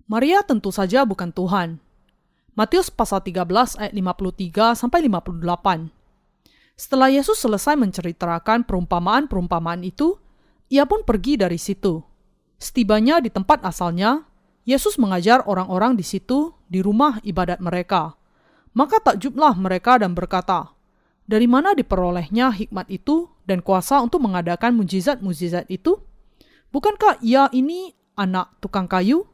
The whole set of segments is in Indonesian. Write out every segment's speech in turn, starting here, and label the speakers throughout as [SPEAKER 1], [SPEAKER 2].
[SPEAKER 1] Maria tentu saja bukan Tuhan. Matius pasal 13 ayat 53-58. Setelah Yesus selesai menceritakan perumpamaan-perumpamaan itu, ia pun pergi dari situ. Setibanya di tempat asalnya, Yesus mengajar orang-orang di situ di rumah ibadat mereka. Maka takjublah mereka dan berkata, "Dari mana diperolehnya hikmat itu dan kuasa untuk mengadakan mujizat-mujizat itu? Bukankah ia ini anak tukang kayu?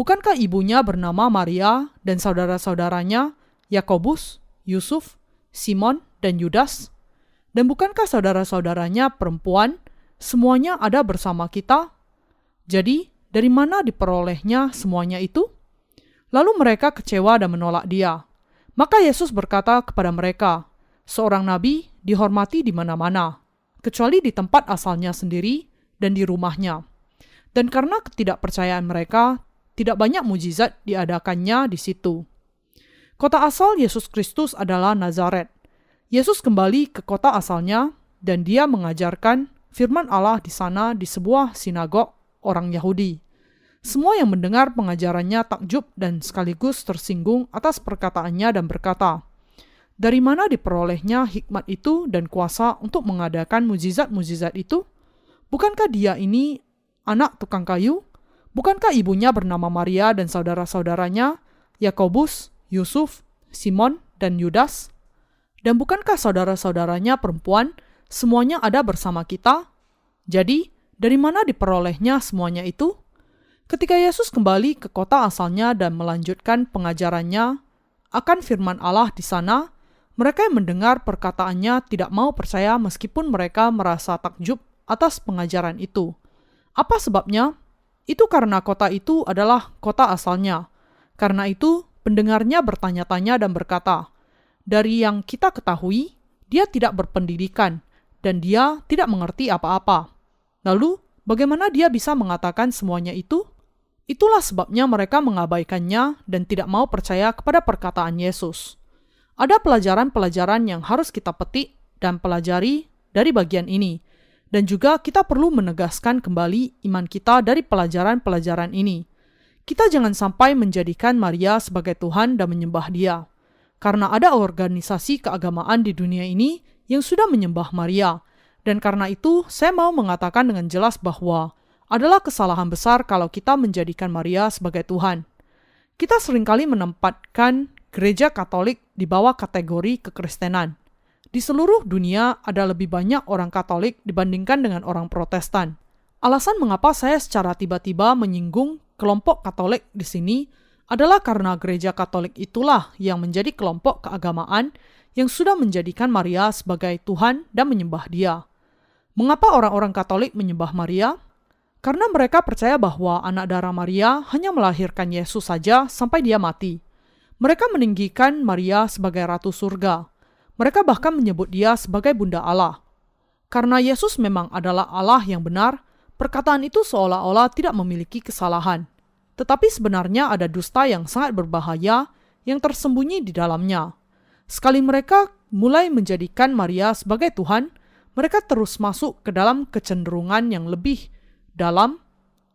[SPEAKER 1] Bukankah ibunya bernama Maria dan saudara-saudaranya Yakobus, Yusuf, Simon, dan Yudas? Dan bukankah saudara-saudaranya perempuan semuanya ada bersama kita? Jadi, dari mana diperolehnya semuanya itu?" Lalu mereka kecewa dan menolak dia. Maka Yesus berkata kepada mereka, "Seorang nabi dihormati di mana-mana, kecuali di tempat asalnya sendiri dan di rumahnya." Dan karena ketidakpercayaan mereka, tidak banyak mujizat diadakannya di situ. Kota asal Yesus Kristus adalah Nazaret. Yesus kembali ke kota asalnya dan dia mengajarkan firman Allah di sana di sebuah sinagog orang Yahudi. Semua yang mendengar pengajarannya takjub dan sekaligus tersinggung atas perkataannya dan berkata, "Dari mana diperolehnya hikmat itu dan kuasa untuk mengadakan mujizat-mujizat itu? Bukankah dia ini anak tukang kayu? Bukankah ibunya bernama Maria dan saudara-saudaranya Yakobus, Yusuf, Simon, dan Yudas? Dan bukankah saudara-saudaranya perempuan semuanya ada bersama kita? Jadi, dari mana diperolehnya semuanya itu?" Ketika Yesus kembali ke kota asalnya dan melanjutkan pengajarannya akan firman Allah di sana, mereka yang mendengar perkataannya tidak mau percaya meskipun mereka merasa takjub atas pengajaran itu. Apa sebabnya? Itu karena kota itu adalah kota asalnya. Karena itu, pendengarnya bertanya-tanya dan berkata, "Dari yang kita ketahui, dia tidak berpendidikan, dan dia tidak mengerti apa-apa. Lalu, bagaimana dia bisa mengatakan semuanya itu?" Itulah sebabnya mereka mengabaikannya dan tidak mau percaya kepada perkataan Yesus. Ada pelajaran-pelajaran yang harus kita petik dan pelajari dari bagian ini. Dan juga kita perlu menegaskan kembali iman kita dari pelajaran-pelajaran ini. Kita jangan sampai menjadikan Maria sebagai Tuhan dan menyembah dia. Karena ada organisasi keagamaan di dunia ini yang sudah menyembah Maria. Dan karena itu saya mau mengatakan dengan jelas bahwa adalah kesalahan besar kalau kita menjadikan Maria sebagai Tuhan. Kita seringkali menempatkan gereja Katolik di bawah kategori kekristenan. Di seluruh dunia ada lebih banyak orang Katolik dibandingkan dengan orang Protestan. Alasan mengapa saya secara tiba-tiba menyinggung kelompok Katolik di sini adalah karena gereja Katolik itulah yang menjadi kelompok keagamaan yang sudah menjadikan Maria sebagai Tuhan dan menyembah dia. Mengapa orang-orang Katolik menyembah Maria? Karena mereka percaya bahwa anak darah Maria hanya melahirkan Yesus saja sampai dia mati. Mereka meninggikan Maria sebagai Ratu Surga. Mereka bahkan menyebut dia sebagai Bunda Allah. Karena Yesus memang adalah Allah yang benar, perkataan itu seolah-olah tidak memiliki kesalahan. Tetapi sebenarnya ada dusta yang sangat berbahaya yang tersembunyi di dalamnya. Sekali mereka mulai menjadikan Maria sebagai Tuhan, mereka terus masuk ke dalam kecenderungan yang lebih dalam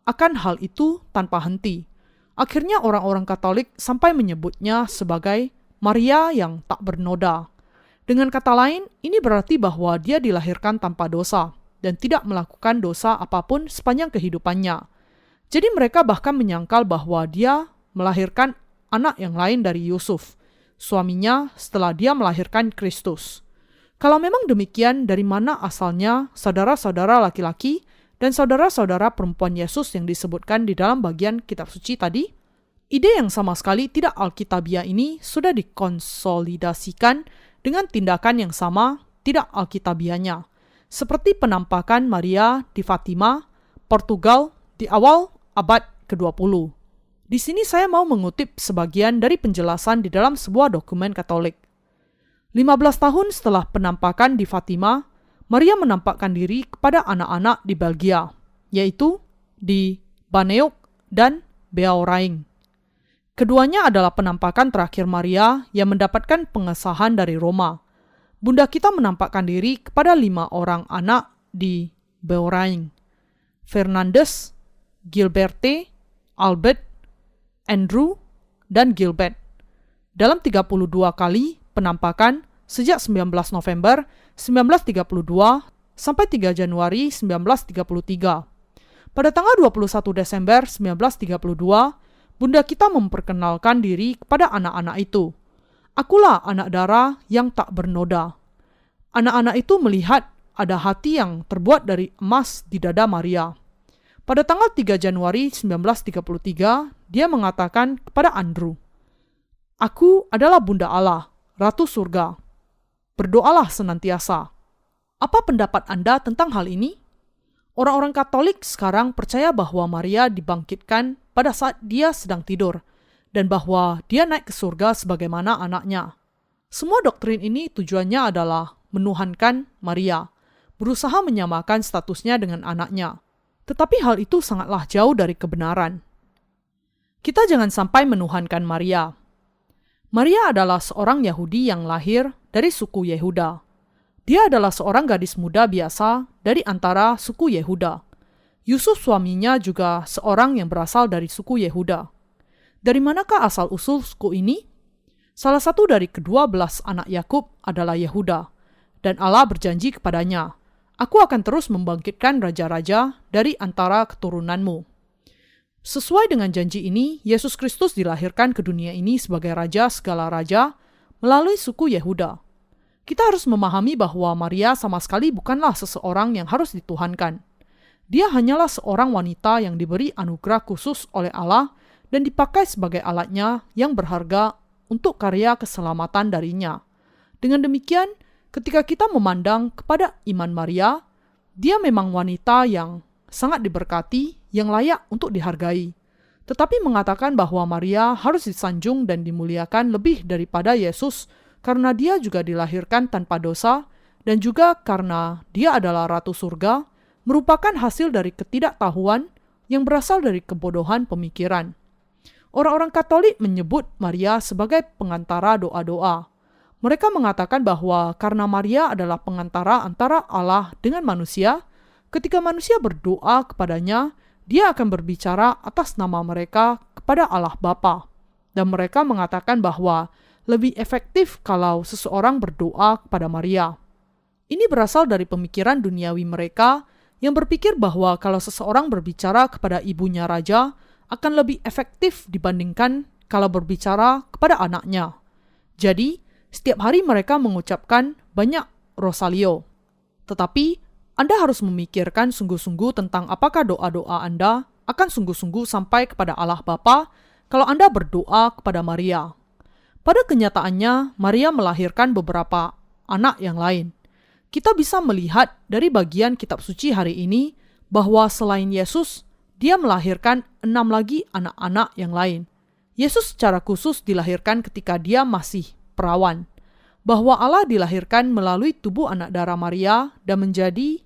[SPEAKER 1] akan hal itu tanpa henti. Akhirnya orang-orang Katolik sampai menyebutnya sebagai Maria yang tak bernoda. Dengan kata lain, ini berarti bahwa dia dilahirkan tanpa dosa dan tidak melakukan dosa apapun sepanjang kehidupannya. Jadi mereka bahkan menyangkal bahwa dia melahirkan anak yang lain dari Yusuf, suaminya setelah dia melahirkan Kristus. Kalau memang demikian, dari mana asalnya saudara-saudara laki-laki dan saudara-saudara perempuan Yesus yang disebutkan di dalam bagian kitab suci tadi? Ide yang sama sekali tidak alkitabiah ini sudah dikonsolidasikan dengan tindakan yang sama tidak alkitabiahnya, seperti penampakan Maria di Fatima, Portugal di awal abad ke-20. Di sini saya mau mengutip sebagian dari penjelasan di dalam sebuah dokumen Katolik. 15 tahun setelah penampakan di Fatima, Maria menampakkan diri kepada anak-anak di Belgia, yaitu di Baneuk dan Beauraing. Keduanya adalah penampakan terakhir Maria yang mendapatkan pengesahan dari Roma. Bunda kita menampakkan diri kepada 5 orang anak di Beauraing: Fernandes, Gilberte, Albert, Andrew, dan Gilbert. Dalam 32 kali penampakan sejak 19 November 1932 sampai 3 Januari 1933. Pada tanggal 21 Desember 1932, Bunda kita memperkenalkan diri kepada anak-anak itu. Akulah anak darah yang tak bernoda. Anak-anak itu melihat ada hati yang terbuat dari emas di dada Maria. Pada tanggal 3 Januari 1933, dia mengatakan kepada Andrew, "Aku adalah Bunda Allah, Ratu Surga. Berdoalah senantiasa." Apa pendapat Anda tentang hal ini? Orang-orang Katolik sekarang percaya bahwa Maria dibangkitkan pada saat dia sedang tidur, dan bahwa dia naik ke surga sebagaimana anaknya. Semua doktrin ini tujuannya adalah menuhankan Maria, berusaha menyamakan statusnya dengan anaknya. Tetapi hal itu sangatlah jauh dari kebenaran. Kita jangan sampai menuhankan Maria. Maria adalah seorang Yahudi yang lahir dari suku Yehuda. Dia adalah seorang gadis muda biasa dari antara suku Yehuda. Yusuf suaminya juga seorang yang berasal dari suku Yehuda. Dari manakah asal-usul suku ini? Salah satu dari ke-12 anak Yakub adalah Yehuda, dan Allah berjanji kepadanya, "Aku akan terus membangkitkan raja-raja dari antara keturunanmu." Sesuai dengan janji ini, Yesus Kristus dilahirkan ke dunia ini sebagai raja segala raja melalui suku Yehuda. Kita harus memahami bahwa Maria sama sekali bukanlah seseorang yang harus dituhankan. Dia hanyalah seorang wanita yang diberi anugerah khusus oleh Allah dan dipakai sebagai alatnya yang berharga untuk karya keselamatan darinya. Dengan demikian, ketika kita memandang kepada iman Maria, dia memang wanita yang sangat diberkati, yang layak untuk dihargai. Tetapi mengatakan bahwa Maria harus disanjung dan dimuliakan lebih daripada Yesus, karena dia juga dilahirkan tanpa dosa, dan juga karena dia adalah Ratu Surga, merupakan hasil dari ketidaktahuan yang berasal dari kebodohan pemikiran. Orang-orang Katolik menyebut Maria sebagai pengantara doa-doa. Mereka mengatakan bahwa karena Maria adalah pengantara antara Allah dengan manusia, ketika manusia berdoa kepadanya, dia akan berbicara atas nama mereka kepada Allah Bapa. Dan mereka mengatakan bahwa lebih efektif kalau seseorang berdoa kepada Maria. Ini berasal dari pemikiran duniawi mereka yang berpikir bahwa kalau seseorang berbicara kepada ibunya raja akan lebih efektif dibandingkan kalau berbicara kepada anaknya. Jadi, setiap hari mereka mengucapkan banyak Rosario. Tetapi, Anda harus memikirkan sungguh-sungguh tentang apakah doa-doa Anda akan sungguh-sungguh sampai kepada Allah Bapa kalau Anda berdoa kepada Maria. Pada kenyataannya, Maria melahirkan beberapa anak yang lain. Kita bisa melihat dari bagian kitab suci hari ini bahwa selain Yesus, dia melahirkan 6 lagi anak-anak yang lain. Yesus secara khusus dilahirkan ketika dia masih perawan. Bahwa Allah dilahirkan melalui tubuh anak darah Maria dan menjadi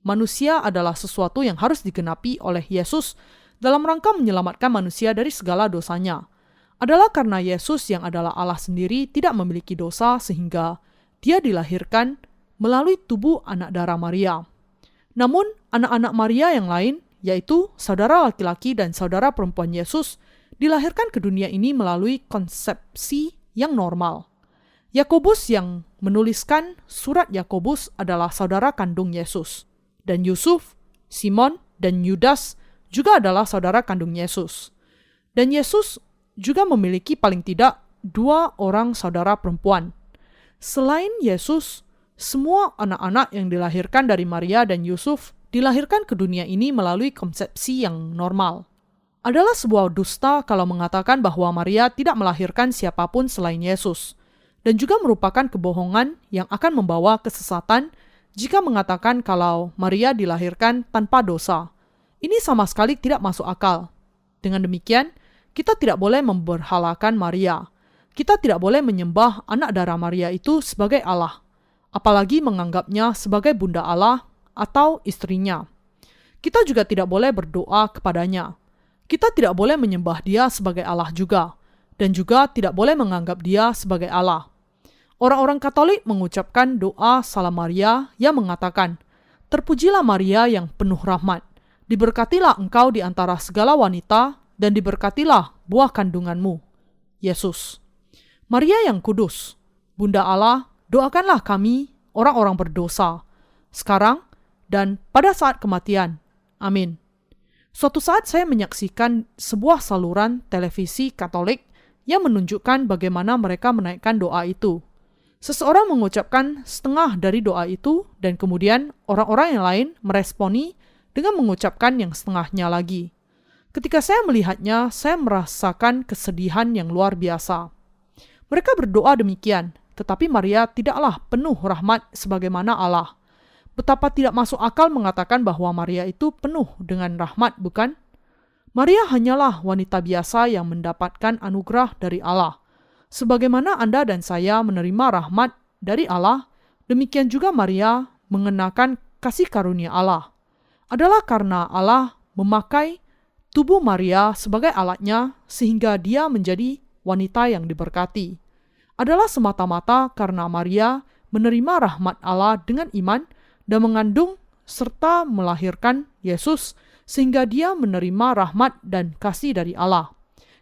[SPEAKER 1] manusia adalah sesuatu yang harus digenapi oleh Yesus dalam rangka menyelamatkan manusia dari segala dosanya. Adalah karena Yesus yang adalah Allah sendiri tidak memiliki dosa sehingga dia dilahirkan melalui tubuh anak darah Maria. Namun, anak-anak Maria yang lain, yaitu saudara laki-laki dan saudara perempuan Yesus, dilahirkan ke dunia ini melalui konsepsi yang normal. Yakobus yang menuliskan surat Yakobus adalah saudara kandung Yesus. Dan Yusuf, Simon, dan Yudas juga adalah saudara kandung Yesus. Dan Yesus juga memiliki paling tidak 2 orang saudara perempuan. Selain Yesus, semua anak-anak yang dilahirkan dari Maria dan Yusuf dilahirkan ke dunia ini melalui konsepsi yang normal. Adalah sebuah dusta kalau mengatakan bahwa Maria tidak melahirkan siapapun selain Yesus, dan juga merupakan kebohongan yang akan membawa kesesatan jika mengatakan kalau Maria dilahirkan tanpa dosa. Ini sama sekali tidak masuk akal. Dengan demikian, kita tidak boleh memberhalakan Maria. Kita tidak boleh menyembah anak darah Maria itu sebagai Allah, apalagi menganggapnya sebagai Bunda Allah atau istrinya. Kita juga tidak boleh berdoa kepadanya. Kita tidak boleh menyembah dia sebagai Allah juga, dan juga tidak boleh menganggap dia sebagai Allah. Orang-orang Katolik mengucapkan doa Salam Maria yang mengatakan, "Terpujilah Maria yang penuh rahmat, diberkatilah engkau di antara segala wanita, dan diberkatilah buah kandunganmu, Yesus. Maria yang kudus, Bunda Allah, doakanlah kami, orang-orang berdosa, sekarang dan pada saat kematian. Amin. Suatu saat saya menyaksikan sebuah saluran televisi Katolik yang menunjukkan bagaimana mereka menaikkan doa itu. Seseorang mengucapkan setengah dari doa itu dan kemudian orang-orang yang lain meresponi dengan mengucapkan yang setengahnya lagi. Ketika saya melihatnya, saya merasakan kesedihan yang luar biasa. Mereka berdoa demikian, tetapi Maria tidaklah penuh rahmat sebagaimana Allah. Betapa tidak masuk akal mengatakan bahwa Maria itu penuh dengan rahmat, bukan? Maria hanyalah wanita biasa yang mendapatkan anugerah dari Allah. Sebagaimana Anda dan saya menerima rahmat dari Allah, demikian juga Maria mengenakan kasih karunia Allah. Adalah karena Allah memakai tubuh Maria sebagai alatnya sehingga dia menjadi wanita yang diberkati. Adalah semata-mata karena Maria menerima rahmat Allah dengan iman dan mengandung serta melahirkan Yesus sehingga dia menerima rahmat dan kasih dari Allah.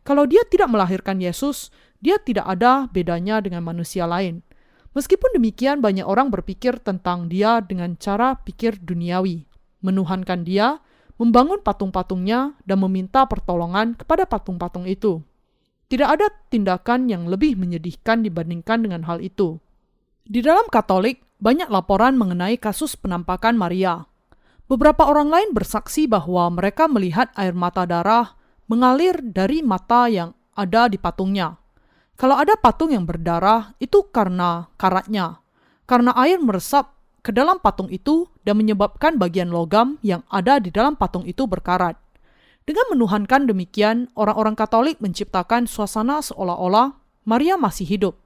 [SPEAKER 1] Kalau dia tidak melahirkan Yesus, dia tidak ada bedanya dengan manusia lain. Meskipun demikian, banyak orang berpikir tentang dia dengan cara pikir duniawi, menuhankan dia, membangun patung-patungnya, dan meminta pertolongan kepada patung-patung itu. Tidak ada tindakan yang lebih menyedihkan dibandingkan dengan hal itu. Di dalam Katolik, banyak laporan mengenai kasus penampakan Maria. Beberapa orang lain bersaksi bahwa mereka melihat air mata darah mengalir dari mata yang ada di patungnya. Kalau ada patung yang berdarah, itu karena karatnya. Karena air meresap ke dalam patung itu dan menyebabkan bagian logam yang ada di dalam patung itu berkarat. Dengan menuhankan demikian, orang-orang Katolik menciptakan suasana seolah-olah Maria masih hidup.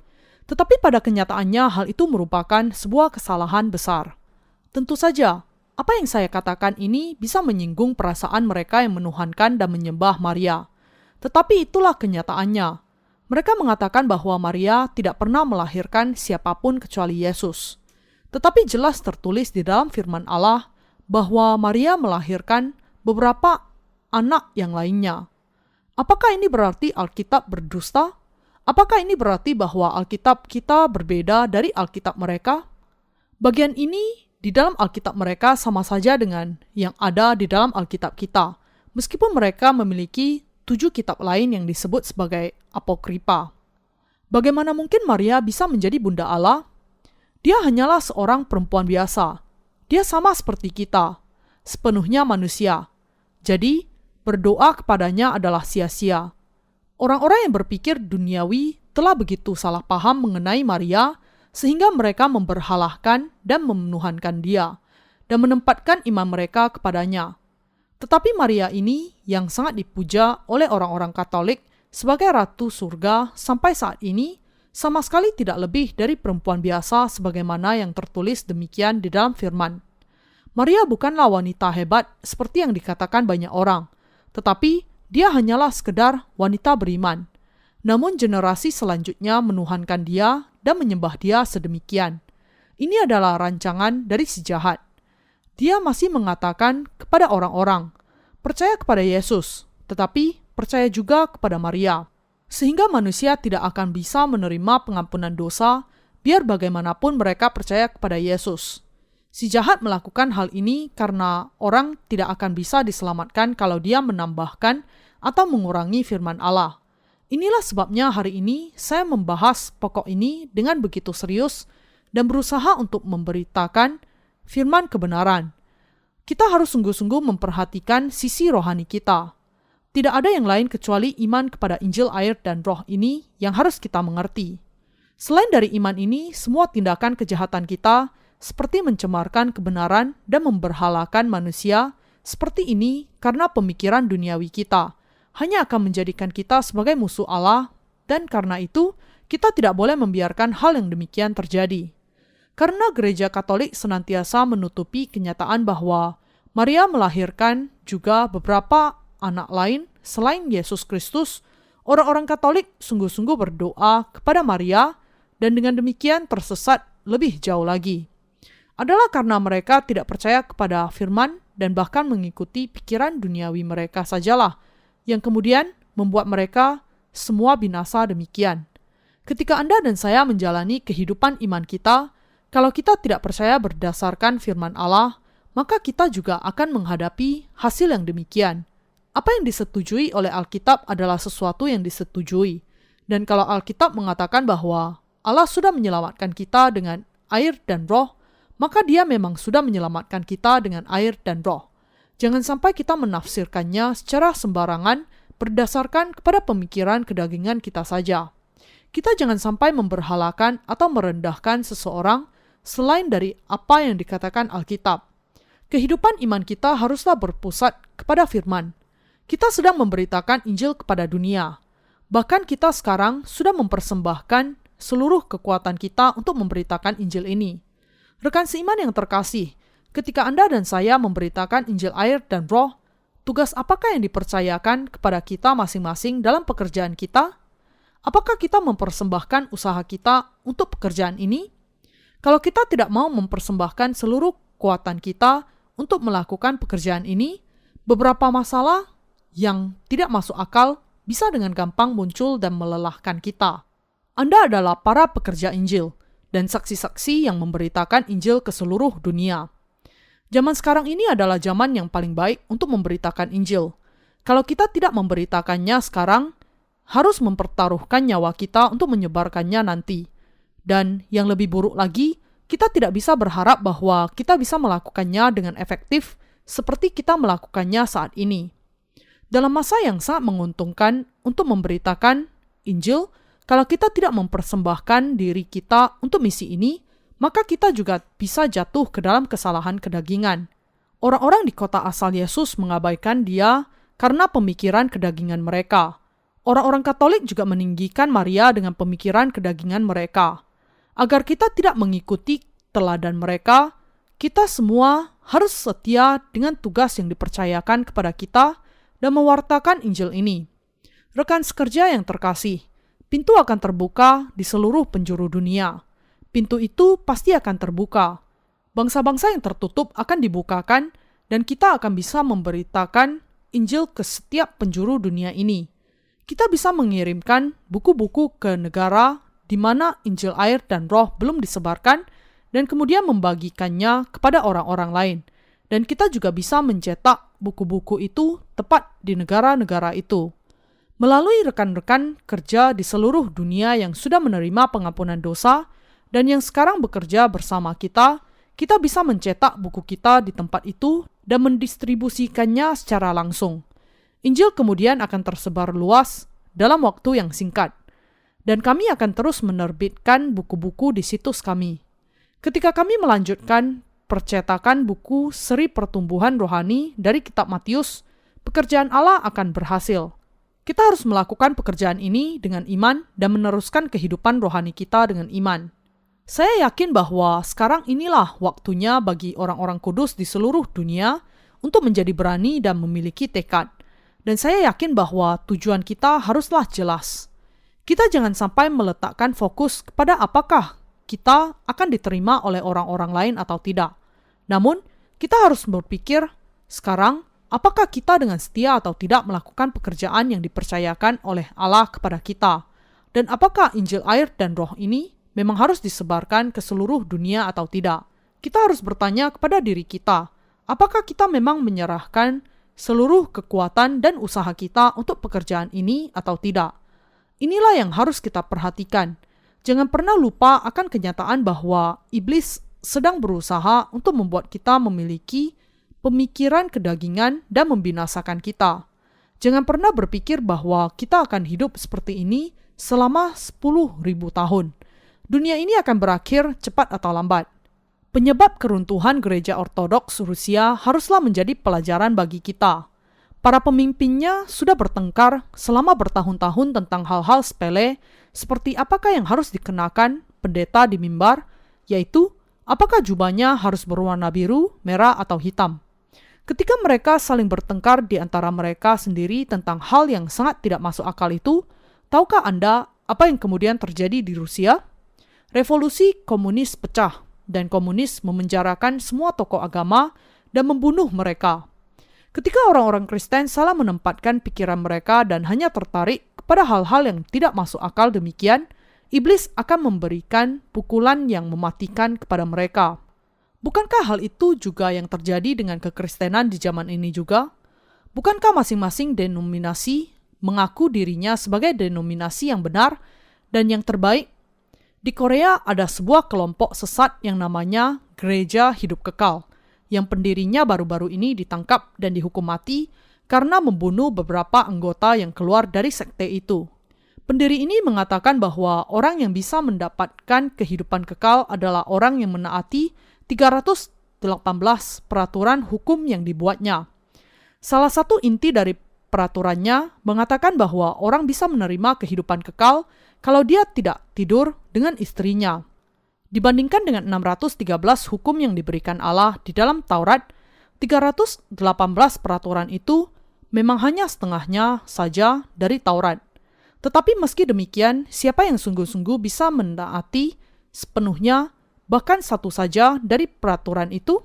[SPEAKER 1] Tetapi pada kenyataannya hal itu merupakan sebuah kesalahan besar. Tentu saja, apa yang saya katakan ini bisa menyinggung perasaan mereka yang menuhankan dan menyembah Maria. Tetapi itulah kenyataannya. Mereka mengatakan bahwa Maria tidak pernah melahirkan siapapun kecuali Yesus. Tetapi jelas tertulis di dalam firman Allah bahwa Maria melahirkan beberapa anak yang lainnya. Apakah ini berarti Alkitab berdusta? Apakah ini berarti bahwa Alkitab kita berbeda dari Alkitab mereka? Bagian ini di dalam Alkitab mereka sama saja dengan yang ada di dalam Alkitab kita, meskipun mereka memiliki 7 kitab lain yang disebut sebagai apokripa. Bagaimana mungkin Maria bisa menjadi Bunda Allah? Dia hanyalah seorang perempuan biasa. Dia sama seperti kita, sepenuhnya manusia. Jadi, berdoa kepadanya adalah sia-sia. Orang-orang yang berpikir duniawi telah begitu salah paham mengenai Maria sehingga mereka memberhalahkan dan memenuhankan dia dan menempatkan iman mereka kepadanya. Tetapi Maria ini yang sangat dipuja oleh orang-orang Katolik sebagai Ratu Surga sampai saat ini sama sekali tidak lebih dari perempuan biasa sebagaimana yang tertulis demikian di dalam firman. Maria bukanlah wanita hebat seperti yang dikatakan banyak orang, tetapi dia hanyalah sekedar wanita beriman. Namun generasi selanjutnya menuhankan dia dan menyembah dia sedemikian. Ini adalah rancangan dari si jahat. Dia masih mengatakan kepada orang-orang, percaya kepada Yesus, tetapi percaya juga kepada Maria. Sehingga manusia tidak akan bisa menerima pengampunan dosa, biar bagaimanapun mereka percaya kepada Yesus. Si jahat melakukan hal ini karena orang tidak akan bisa diselamatkan kalau dia menambahkan atau mengurangi firman Allah. Inilah sebabnya hari ini saya membahas pokok ini dengan begitu serius dan berusaha untuk memberitakan firman kebenaran. Kita harus sungguh-sungguh memperhatikan sisi rohani kita. Tidak ada yang lain kecuali iman kepada Injil air dan roh ini yang harus kita mengerti. Selain dari iman ini, semua tindakan kejahatan kita seperti mencemarkan kebenaran dan memberhalakan manusia seperti ini karena pemikiran duniawi kita hanya akan menjadikan kita sebagai musuh Allah, dan karena itu kita tidak boleh membiarkan hal yang demikian terjadi. Karena gereja Katolik senantiasa menutupi kenyataan bahwa Maria melahirkan juga beberapa anak lain selain Yesus Kristus, orang-orang Katolik sungguh-sungguh berdoa kepada Maria dan dengan demikian tersesat lebih jauh lagi. Adalah karena mereka tidak percaya kepada firman dan bahkan mengikuti pikiran duniawi mereka sajalah yang kemudian membuat mereka semua binasa demikian. Ketika Anda dan saya menjalani kehidupan iman kita, kalau kita tidak percaya berdasarkan firman Allah, maka kita juga akan menghadapi hasil yang demikian. Apa yang disetujui oleh Alkitab adalah sesuatu yang disetujui. Dan kalau Alkitab mengatakan bahwa Allah sudah menyelamatkan kita dengan air dan roh, maka Dia memang sudah menyelamatkan kita dengan air dan roh. Jangan sampai kita menafsirkannya secara sembarangan berdasarkan kepada pemikiran kedagingan kita saja. Kita jangan sampai memberhalakan atau merendahkan seseorang selain dari apa yang dikatakan Alkitab. Kehidupan iman kita haruslah berpusat kepada firman. Kita sedang memberitakan Injil kepada dunia. Bahkan kita sekarang sudah mempersembahkan seluruh kekuatan kita untuk memberitakan Injil ini. Rekan seiman yang terkasih, ketika Anda dan saya memberitakan Injil air dan roh, tugas apakah yang dipercayakan kepada kita masing-masing dalam pekerjaan kita? Apakah kita mempersembahkan usaha kita untuk pekerjaan ini? Kalau kita tidak mau mempersembahkan seluruh kekuatan kita untuk melakukan pekerjaan ini, beberapa masalah yang tidak masuk akal bisa dengan gampang muncul dan melelahkan kita. Anda adalah para pekerja Injil dan saksi-saksi yang memberitakan Injil ke seluruh dunia. Zaman sekarang ini adalah zaman yang paling baik untuk memberitakan Injil. Kalau kita tidak memberitakannya sekarang, harus mempertaruhkan nyawa kita untuk menyebarkannya nanti. Dan yang lebih buruk lagi, kita tidak bisa berharap bahwa kita bisa melakukannya dengan efektif seperti kita melakukannya saat ini. Dalam masa yang sangat menguntungkan untuk memberitakan Injil, kalau kita tidak mempersembahkan diri kita untuk misi ini, maka kita juga bisa jatuh ke dalam kesalahan kedagingan. Orang-orang di kota asal Yesus mengabaikan Dia karena pemikiran kedagingan mereka. Orang-orang Katolik juga meninggikan Maria dengan pemikiran kedagingan mereka. Agar kita tidak mengikuti teladan mereka, kita semua harus setia dengan tugas yang dipercayakan kepada kita dan mewartakan Injil ini. Rekan sekerja yang terkasih, pintu akan terbuka di seluruh penjuru dunia. Pintu itu pasti akan terbuka. Bangsa-bangsa yang tertutup akan dibukakan dan kita akan bisa memberitakan Injil ke setiap penjuru dunia ini. Kita bisa mengirimkan buku-buku ke negara di mana Injil air dan roh belum disebarkan dan kemudian membagikannya kepada orang-orang lain. Dan kita juga bisa mencetak buku-buku itu tepat di negara-negara itu. Melalui rekan-rekan kerja di seluruh dunia yang sudah menerima pengampunan dosa dan yang sekarang bekerja bersama kita, kita bisa mencetak buku kita di tempat itu dan mendistribusikannya secara langsung. Injil kemudian akan tersebar luas dalam waktu yang singkat. Dan kami akan terus menerbitkan buku-buku di situs kami. Ketika kami melanjutkan percetakan buku seri pertumbuhan rohani dari kitab Matius, pekerjaan Allah akan berhasil. Kita harus melakukan pekerjaan ini dengan iman dan meneruskan kehidupan rohani kita dengan iman. Saya yakin bahwa sekarang inilah waktunya bagi orang-orang kudus di seluruh dunia untuk menjadi berani dan memiliki tekad. Dan saya yakin bahwa tujuan kita haruslah jelas. Kita jangan sampai meletakkan fokus kepada apakah kita akan diterima oleh orang-orang lain atau tidak. Namun, kita harus berpikir sekarang, apakah kita dengan setia atau tidak melakukan pekerjaan yang dipercayakan oleh Allah kepada kita? Dan apakah Injil air dan roh ini memang harus disebarkan ke seluruh dunia atau tidak? Kita harus bertanya kepada diri kita, apakah kita memang menyerahkan seluruh kekuatan dan usaha kita untuk pekerjaan ini atau tidak? Inilah yang harus kita perhatikan. Jangan pernah lupa akan kenyataan bahwa iblis sedang berusaha untuk membuat kita memiliki pemikiran kedagingan dan membinasakan kita. Jangan pernah berpikir bahwa kita akan hidup seperti ini selama 10.000 tahun. Dunia ini akan berakhir cepat atau lambat. Penyebab keruntuhan gereja ortodoks Rusia haruslah menjadi pelajaran bagi kita. Para pemimpinnya sudah bertengkar selama bertahun-tahun tentang hal-hal sepele seperti apakah yang harus dikenakan pendeta di mimbar, yaitu apakah jubahnya harus berwarna biru, merah, atau hitam. Ketika mereka saling bertengkar di antara mereka sendiri tentang hal yang sangat tidak masuk akal itu, tahukah Anda apa yang kemudian terjadi di Rusia? Revolusi komunis pecah dan komunis memenjarakan semua tokoh agama dan membunuh mereka. Ketika orang-orang Kristen salah menempatkan pikiran mereka dan hanya tertarik kepada hal-hal yang tidak masuk akal demikian, iblis akan memberikan pukulan yang mematikan kepada mereka. Bukankah hal itu juga yang terjadi dengan kekristenan di zaman ini juga? Bukankah masing-masing denominasi mengaku dirinya sebagai denominasi yang benar dan yang terbaik? Di Korea ada sebuah kelompok sesat yang namanya Gereja Hidup Kekal, yang pendirinya baru-baru ini ditangkap dan dihukum mati karena membunuh beberapa anggota yang keluar dari sekte itu. Pendiri ini mengatakan bahwa orang yang bisa mendapatkan kehidupan kekal adalah orang yang menaati 318 peraturan hukum yang dibuatnya. Salah satu inti dari peraturannya mengatakan bahwa orang bisa menerima kehidupan kekal kalau dia tidak tidur dengan istrinya. Dibandingkan dengan 613 hukum yang diberikan Allah di dalam Taurat, 318 peraturan itu memang hanya setengahnya saja dari Taurat. Tetapi meski demikian, siapa yang sungguh-sungguh bisa menaati sepenuhnya bahkan satu saja dari peraturan itu?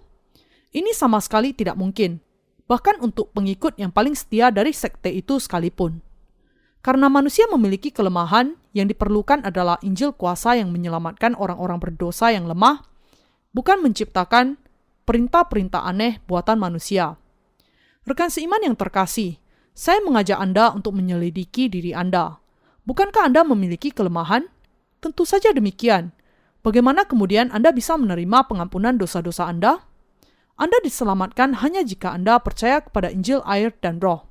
[SPEAKER 1] Ini sama sekali tidak mungkin, bahkan untuk pengikut yang paling setia dari sekte itu sekalipun. Karena manusia memiliki kelemahan, yang diperlukan adalah Injil kuasa yang menyelamatkan orang-orang berdosa yang lemah, bukan menciptakan perintah-perintah aneh buatan manusia. Rekan seiman yang terkasih, saya mengajak Anda untuk menyelidiki diri Anda. Bukankah Anda memiliki kelemahan? Tentu saja demikian. Bagaimana kemudian Anda bisa menerima pengampunan dosa-dosa Anda? Anda diselamatkan hanya jika Anda percaya kepada Injil air dan Roh.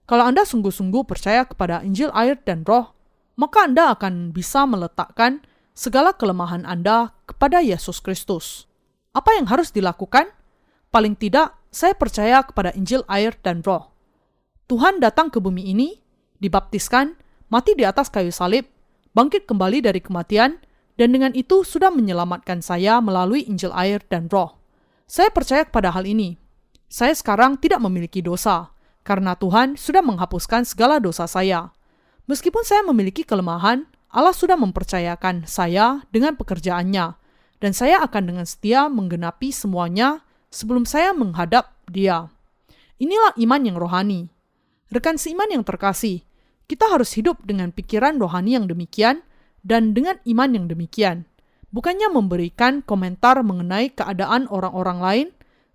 [SPEAKER 1] Kalau Anda sungguh-sungguh percaya kepada Injil air dan Roh, maka Anda akan bisa meletakkan segala kelemahan Anda kepada Yesus Kristus. Apa yang harus dilakukan? Paling tidak, saya percaya kepada Injil air dan Roh. Tuhan datang ke bumi ini, dibaptiskan, mati di atas kayu salib, bangkit kembali dari kematian, dan dengan itu sudah menyelamatkan saya melalui Injil air dan Roh. Saya percaya kepada hal ini. Saya sekarang tidak memiliki dosa, karena Tuhan sudah menghapuskan segala dosa saya. Meskipun saya memiliki kelemahan, Allah sudah mempercayakan saya dengan pekerjaannya, dan saya akan dengan setia menggenapi semuanya sebelum saya menghadap Dia. Inilah iman yang rohani. Rekan seiman yang terkasih, kita harus hidup dengan pikiran rohani yang demikian, dan dengan iman yang demikian. Bukannya memberikan komentar mengenai keadaan orang-orang lain,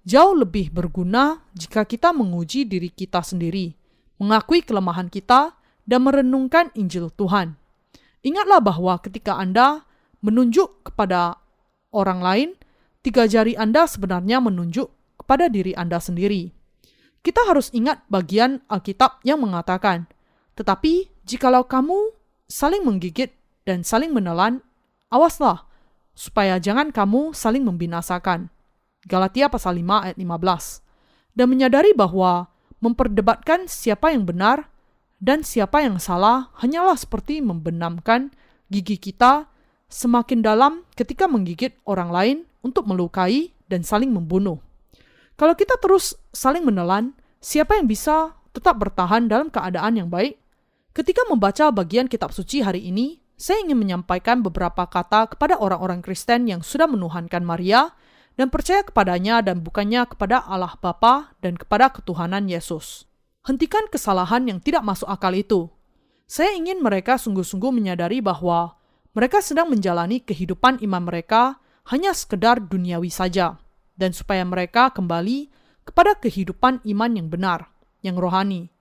[SPEAKER 1] jauh lebih berguna jika kita menguji diri kita sendiri, mengakui kelemahan kita, dan merenungkan Injil Tuhan. Ingatlah bahwa ketika Anda menunjuk kepada orang lain, 3 jari Anda sebenarnya menunjuk kepada diri Anda sendiri. Kita harus ingat bagian Alkitab yang mengatakan, tetapi jikalau kamu saling menggigit dan saling menelan, awaslah, supaya jangan kamu saling membinasakan. Galatia pasal 5 ayat 15. Dan menyadari bahwa memperdebatkan siapa yang benar dan siapa yang salah hanyalah seperti membenamkan gigi kita semakin dalam ketika menggigit orang lain untuk melukai dan saling membunuh. Kalau kita terus saling menelan, siapa yang bisa tetap bertahan dalam keadaan yang baik? Ketika membaca bagian kitab suci hari ini, saya ingin menyampaikan beberapa kata kepada orang-orang Kristen yang sudah menuhankan Maria dan percaya kepadanya dan bukannya kepada Allah Bapa dan kepada ketuhanan Yesus. Hentikan kesalahan yang tidak masuk akal itu. Saya ingin mereka sungguh-sungguh menyadari bahwa mereka sedang menjalani kehidupan iman mereka hanya sekedar duniawi saja, dan supaya mereka kembali kepada kehidupan iman yang benar, yang rohani.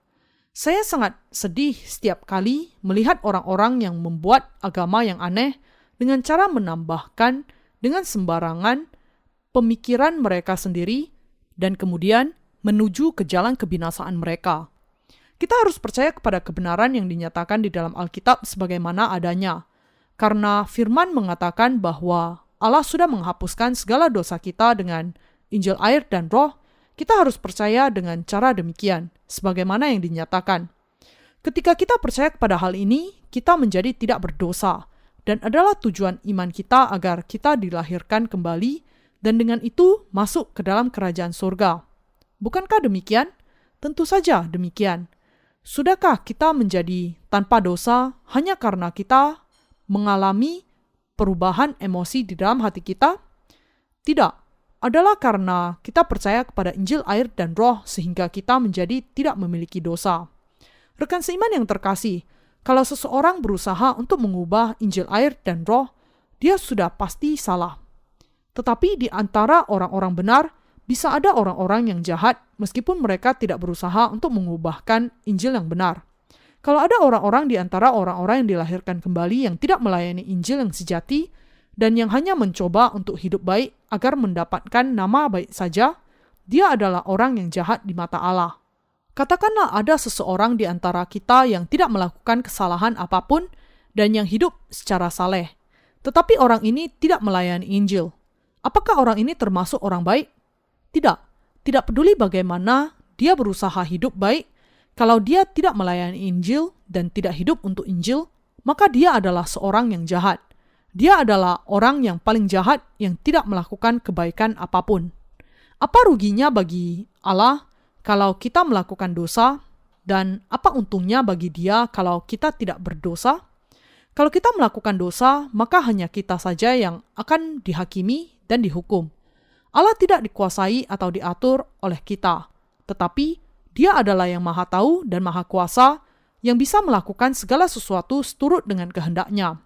[SPEAKER 1] Saya sangat sedih setiap kali melihat orang-orang yang membuat agama yang aneh dengan cara menambahkan dengan sembarangan pemikiran mereka sendiri dan kemudian menuju ke jalan kebinasaan mereka. Kita harus percaya kepada kebenaran yang dinyatakan di dalam Alkitab sebagaimana adanya, karena firman mengatakan bahwa Allah sudah menghapuskan segala dosa kita dengan Injil air dan Roh. Kita harus percaya dengan cara demikian, sebagaimana yang dinyatakan. Ketika kita percaya kepada hal ini, kita menjadi tidak berdosa, dan adalah tujuan iman kita agar kita dilahirkan kembali, dan dengan itu masuk ke dalam kerajaan surga. Bukankah demikian? Tentu saja demikian. Sudahkah kita menjadi tanpa dosa hanya karena kita mengalami perubahan emosi di dalam hati kita? Tidak. adalah karena kita percaya kepada Injil air dan roh sehingga kita menjadi tidak memiliki dosa. Rekan seiman yang terkasih, kalau seseorang berusaha untuk mengubah Injil air dan roh, dia sudah pasti salah. Tetapi di antara orang-orang benar, bisa ada orang-orang yang jahat meskipun mereka tidak berusaha untuk mengubahkan Injil yang benar. Kalau ada orang-orang di antara orang-orang yang dilahirkan kembali yang tidak melayani Injil yang sejati dan yang hanya mencoba untuk hidup baik agar mendapatkan nama baik saja, dia adalah orang yang jahat di mata Allah. Katakanlah ada seseorang di antara kita yang tidak melakukan kesalahan apapun dan yang hidup secara saleh, tetapi orang ini tidak melayani Injil. Apakah orang ini termasuk orang baik? Tidak peduli bagaimana dia berusaha hidup baik, kalau dia tidak melayani Injil dan tidak hidup untuk Injil, maka dia adalah seorang yang jahat. Dia adalah orang yang paling jahat yang tidak melakukan kebaikan apapun. Apa ruginya bagi Allah kalau kita melakukan dosa, dan apa untungnya bagi Dia kalau kita tidak berdosa? Kalau kita melakukan dosa, maka hanya kita saja yang akan dihakimi dan dihukum. Allah tidak dikuasai atau diatur oleh kita, tetapi Dia adalah yang maha tahu dan maha kuasa yang bisa melakukan segala sesuatu seturut dengan kehendak-Nya.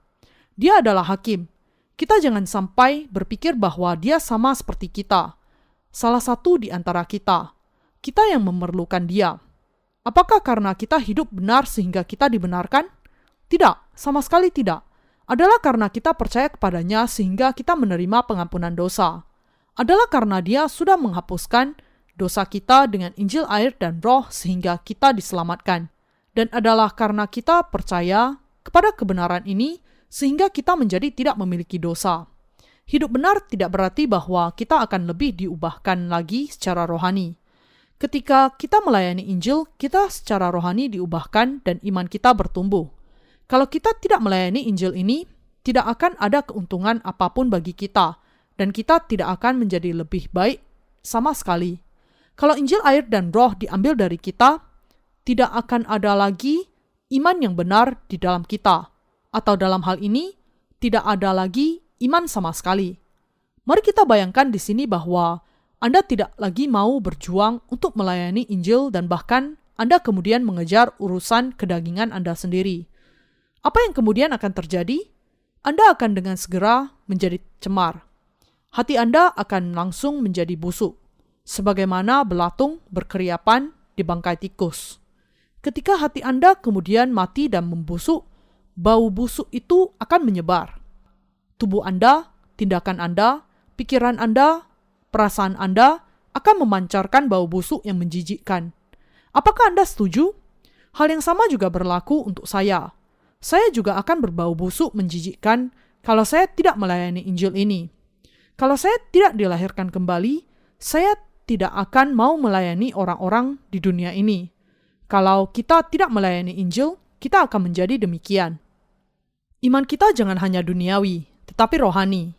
[SPEAKER 1] Dia adalah hakim. Kita jangan sampai berpikir bahwa Dia sama seperti kita, salah satu di antara kita. Kita yang memerlukan Dia. Apakah karena kita hidup benar sehingga kita dibenarkan? Tidak, sama sekali tidak. Adalah karena kita percaya kepada-Nya sehingga kita menerima pengampunan dosa. Adalah karena Dia sudah menghapuskan dosa kita dengan Injil air dan roh sehingga kita diselamatkan. Dan adalah karena kita percaya kepada kebenaran ini sehingga kita menjadi tidak memiliki dosa. Hidup benar tidak berarti bahwa kita akan lebih diubahkan lagi secara rohani. Ketika kita melayani Injil, kita secara rohani diubahkan dan iman kita bertumbuh. Kalau kita tidak melayani Injil ini, tidak akan ada keuntungan apapun bagi kita, dan kita tidak akan menjadi lebih baik sama sekali. Kalau Injil air dan roh diambil dari kita, tidak akan ada lagi iman yang benar di dalam kita. Atau dalam hal ini, tidak ada lagi iman sama sekali. Mari kita bayangkan di sini bahwa Anda tidak lagi mau berjuang untuk melayani Injil dan bahkan Anda kemudian mengejar urusan kedagingan Anda sendiri. Apa yang kemudian akan terjadi? Anda akan dengan segera menjadi cemar. Hati Anda akan langsung menjadi busuk, sebagaimana belatung berkeriapan di bangkai tikus. Ketika hati Anda kemudian mati dan membusuk, bau busuk itu akan menyebar. Tubuh Anda, tindakan Anda, pikiran Anda, perasaan Anda akan memancarkan bau busuk yang menjijikkan. Apakah Anda setuju? Hal yang sama juga berlaku untuk saya. Saya juga akan berbau busuk menjijikkan kalau saya tidak melayani Injil ini. Kalau saya tidak dilahirkan kembali, saya tidak akan mau melayani orang-orang di dunia ini. Kalau kita tidak melayani Injil, kita akan menjadi demikian. Iman kita jangan hanya duniawi, tetapi rohani.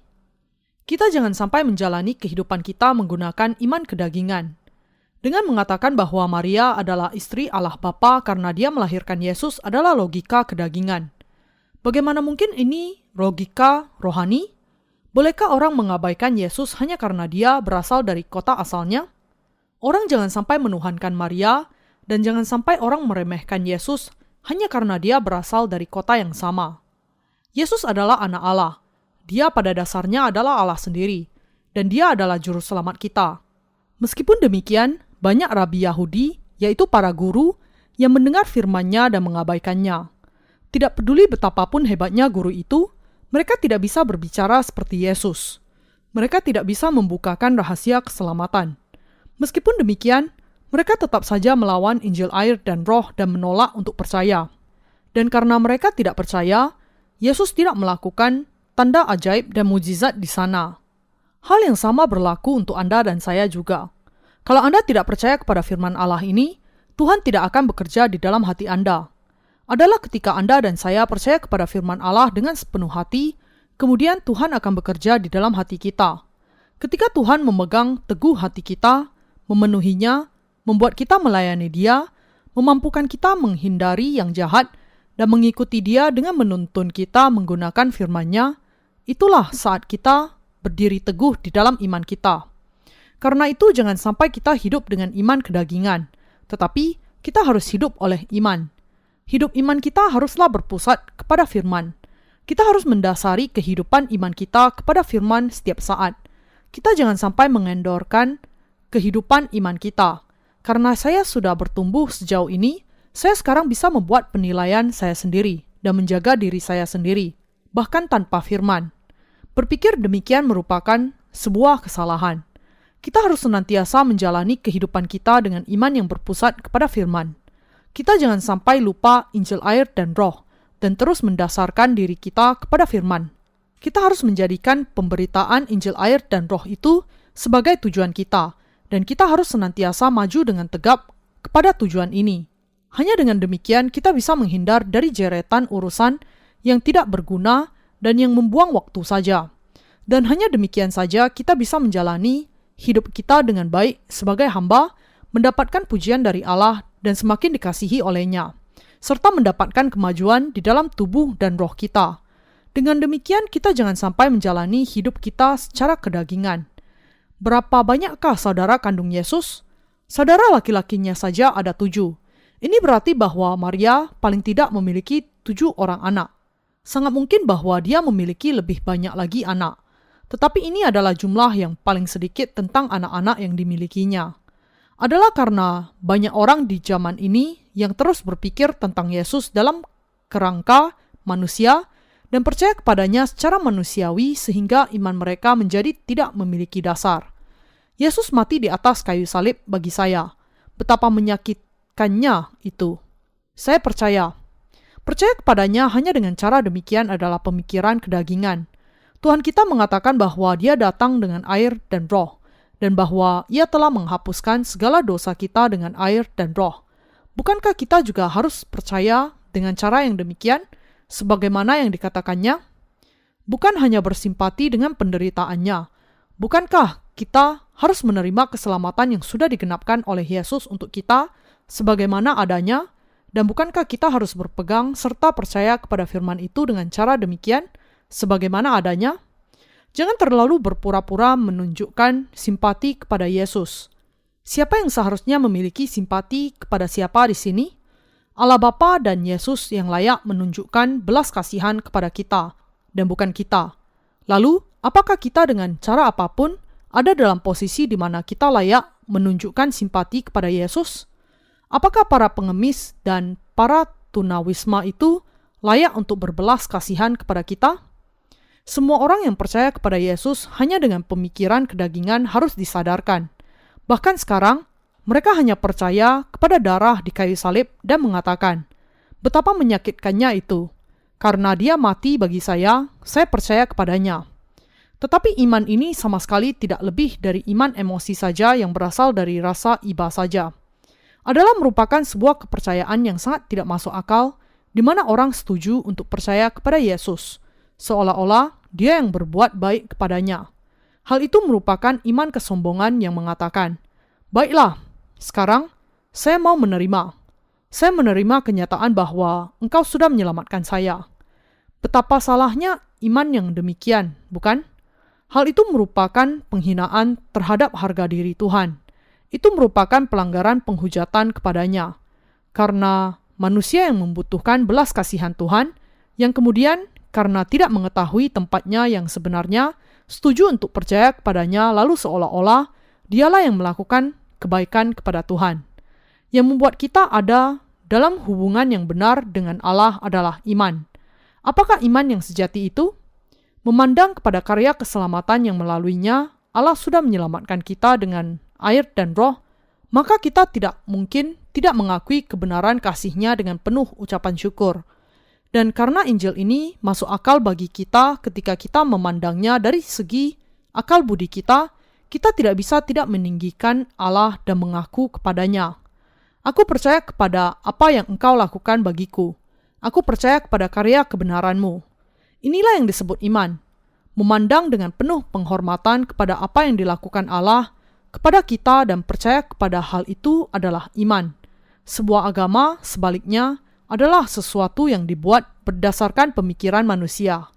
[SPEAKER 1] Kita jangan sampai menjalani kehidupan kita menggunakan iman kedagingan. Dengan mengatakan bahwa Maria adalah istri Allah Bapa karena dia melahirkan Yesus adalah logika kedagingan. Bagaimana mungkin ini logika rohani? Bolehkah orang mengabaikan Yesus hanya karena dia berasal dari kota asalnya? Orang jangan sampai menuhankan Maria dan jangan sampai orang meremehkan Yesus hanya karena dia berasal dari kota yang sama. Yesus adalah anak Allah. Dia pada dasarnya adalah Allah sendiri dan dia adalah juru selamat kita. Meskipun demikian, banyak rabi Yahudi, yaitu para guru, yang mendengar firman-Nya dan mengabaikannya. Tidak peduli betapapun hebatnya guru itu, mereka tidak bisa berbicara seperti Yesus. Mereka tidak bisa membukakan rahasia keselamatan. Meskipun demikian, mereka tetap saja melawan Injil air dan roh dan menolak untuk percaya. Dan karena mereka tidak percaya, Yesus tidak melakukan tanda ajaib dan mujizat di sana. Hal yang sama berlaku untuk Anda dan saya juga. Kalau Anda tidak percaya kepada firman Allah ini, Tuhan tidak akan bekerja di dalam hati Anda. Adalah ketika Anda dan saya percaya kepada firman Allah dengan sepenuh hati, kemudian Tuhan akan bekerja di dalam hati kita. Ketika Tuhan memegang teguh hati kita, memenuhinya, membuat kita melayani Dia, memampukan kita menghindari yang jahat, dan mengikuti Dia dengan menuntun kita menggunakan firman-Nya, itulah saat kita berdiri teguh di dalam iman kita. Karena itu jangan sampai kita hidup dengan iman kedagingan, tetapi kita harus hidup oleh iman. Hidup iman kita haruslah berpusat kepada firman. Kita harus mendasari kehidupan iman kita kepada firman setiap saat. Kita jangan sampai mengendorkan kehidupan iman kita. Karena saya sudah bertumbuh sejauh ini, saya sekarang bisa membuat penilaian saya sendiri dan menjaga diri saya sendiri, bahkan tanpa firman. Berpikir demikian merupakan sebuah kesalahan. Kita harus senantiasa menjalani kehidupan kita dengan iman yang berpusat kepada firman. Kita jangan sampai lupa Injil air dan roh, dan terus mendasarkan diri kita kepada firman. Kita harus menjadikan pemberitaan Injil air dan roh itu sebagai tujuan kita, dan kita harus senantiasa maju dengan tegap kepada tujuan ini. Hanya dengan demikian kita bisa menghindar dari jeretan urusan yang tidak berguna dan yang membuang waktu saja. Dan hanya demikian saja kita bisa menjalani hidup kita dengan baik sebagai hamba, mendapatkan pujian dari Allah dan semakin dikasihi olehnya, serta mendapatkan kemajuan di dalam tubuh dan roh kita. Dengan demikian kita jangan sampai menjalani hidup kita secara kedagingan. Berapa banyakkah saudara kandung Yesus? Saudara laki-lakinya saja ada 7. Ini berarti bahwa Maria paling tidak memiliki 7 orang anak. Sangat mungkin bahwa dia memiliki lebih banyak lagi anak. Tetapi ini adalah jumlah yang paling sedikit tentang anak-anak yang dimilikinya. Adalah karena banyak orang di zaman ini yang terus berpikir tentang Yesus dalam kerangka manusia dan percaya kepadanya secara manusiawi sehingga iman mereka menjadi tidak memiliki dasar. Yesus mati di atas kayu salib bagi saya. Betapa menyakitkannya itu. Saya percaya. Percaya kepadanya hanya dengan cara demikian adalah pemikiran kedagingan. Tuhan kita mengatakan bahwa Dia datang dengan air dan roh, dan bahwa Ia telah menghapuskan segala dosa kita dengan air dan roh. Bukankah kita juga harus percaya dengan cara yang demikian, sebagaimana yang dikatakannya? Bukan hanya bersimpati dengan penderitaannya. Bukankah kita harus menerima keselamatan yang sudah digenapkan oleh Yesus untuk kita, sebagaimana adanya? Dan bukankah kita harus berpegang serta percaya kepada firman itu dengan cara demikian, sebagaimana adanya? Jangan terlalu berpura-pura menunjukkan simpati kepada Yesus. Siapa yang seharusnya memiliki simpati kepada siapa di sini? Allah Bapa dan Yesus yang layak menunjukkan belas kasihan kepada kita, dan bukan kita. Lalu, apakah kita dengan cara apapun ada dalam posisi di mana kita layak menunjukkan simpati kepada Yesus? Apakah para pengemis dan para tunawisma itu layak untuk berbelas kasihan kepada kita? Semua orang yang percaya kepada Yesus hanya dengan pemikiran kedagingan harus disadarkan. Bahkan sekarang, mereka hanya percaya kepada darah di kayu salib dan mengatakan, betapa menyakitkannya itu. Karena Dia mati bagi saya percaya kepadanya. Tetapi iman ini sama sekali tidak lebih dari iman emosi saja yang berasal dari rasa iba saja. Adalah merupakan sebuah kepercayaan yang sangat tidak masuk akal, di mana orang setuju untuk percaya kepada Yesus, seolah-olah Dia yang berbuat baik kepadanya. Hal itu merupakan iman kesombongan yang mengatakan, baiklah, sekarang saya mau menerima. Saya menerima kenyataan bahwa Engkau sudah menyelamatkan saya. Betapa salahnya iman yang demikian, bukan? Hal itu merupakan penghinaan terhadap harga diri Tuhan. Itu merupakan pelanggaran penghujatan kepadanya. Karena manusia yang membutuhkan belas kasihan Tuhan, yang kemudian karena tidak mengetahui tempatnya yang sebenarnya, setuju untuk percaya kepadanya lalu seolah-olah Dialah yang melakukan kebaikan kepada Tuhan. Yang membuat kita ada dalam hubungan yang benar dengan Allah adalah iman. Apakah iman yang sejati itu? Memandang kepada karya keselamatan yang melaluinya, Allah sudah menyelamatkan kita dengan air dan roh, maka kita tidak mungkin tidak mengakui kebenaran kasih-Nya dengan penuh ucapan syukur. Dan karena Injil ini masuk akal bagi kita ketika kita memandangnya dari segi akal budi kita, kita tidak bisa tidak meninggikan Allah dan mengaku kepadanya. Aku percaya kepada apa yang Engkau lakukan bagiku. Aku percaya kepada karya kebenaran-Mu. Inilah yang disebut iman. Memandang dengan penuh penghormatan kepada apa yang dilakukan Allah kepada kita dan percaya kepada hal itu adalah iman. Sebuah agama, sebaliknya, adalah sesuatu yang dibuat berdasarkan pemikiran manusia.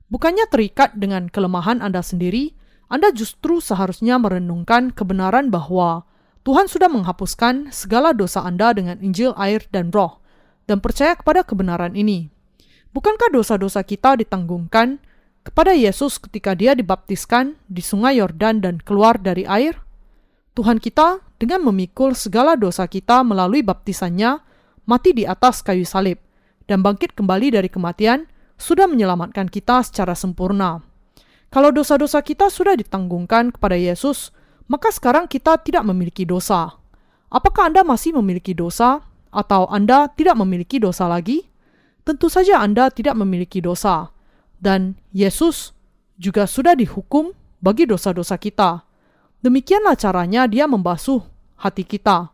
[SPEAKER 1] Bukannya terikat dengan kelemahan Anda sendiri, Anda justru seharusnya merenungkan kebenaran bahwa Tuhan sudah menghapuskan segala dosa Anda dengan Injil, air, dan Roh, dan percaya kepada kebenaran ini. Bukankah dosa-dosa kita ditanggungkan kepada Yesus ketika Dia dibaptiskan di sungai Yordan dan keluar dari air? Tuhan kita dengan memikul segala dosa kita melalui baptisannya, mati di atas kayu salib, dan bangkit kembali dari kematian, sudah menyelamatkan kita secara sempurna. Kalau dosa-dosa kita sudah ditanggungkan kepada Yesus, maka sekarang kita tidak memiliki dosa. Apakah Anda masih memiliki dosa, atau Anda tidak memiliki dosa lagi? Tentu saja Anda tidak memiliki dosa, dan Yesus juga sudah dihukum bagi dosa-dosa kita. Demikianlah caranya Dia membasuh hati kita.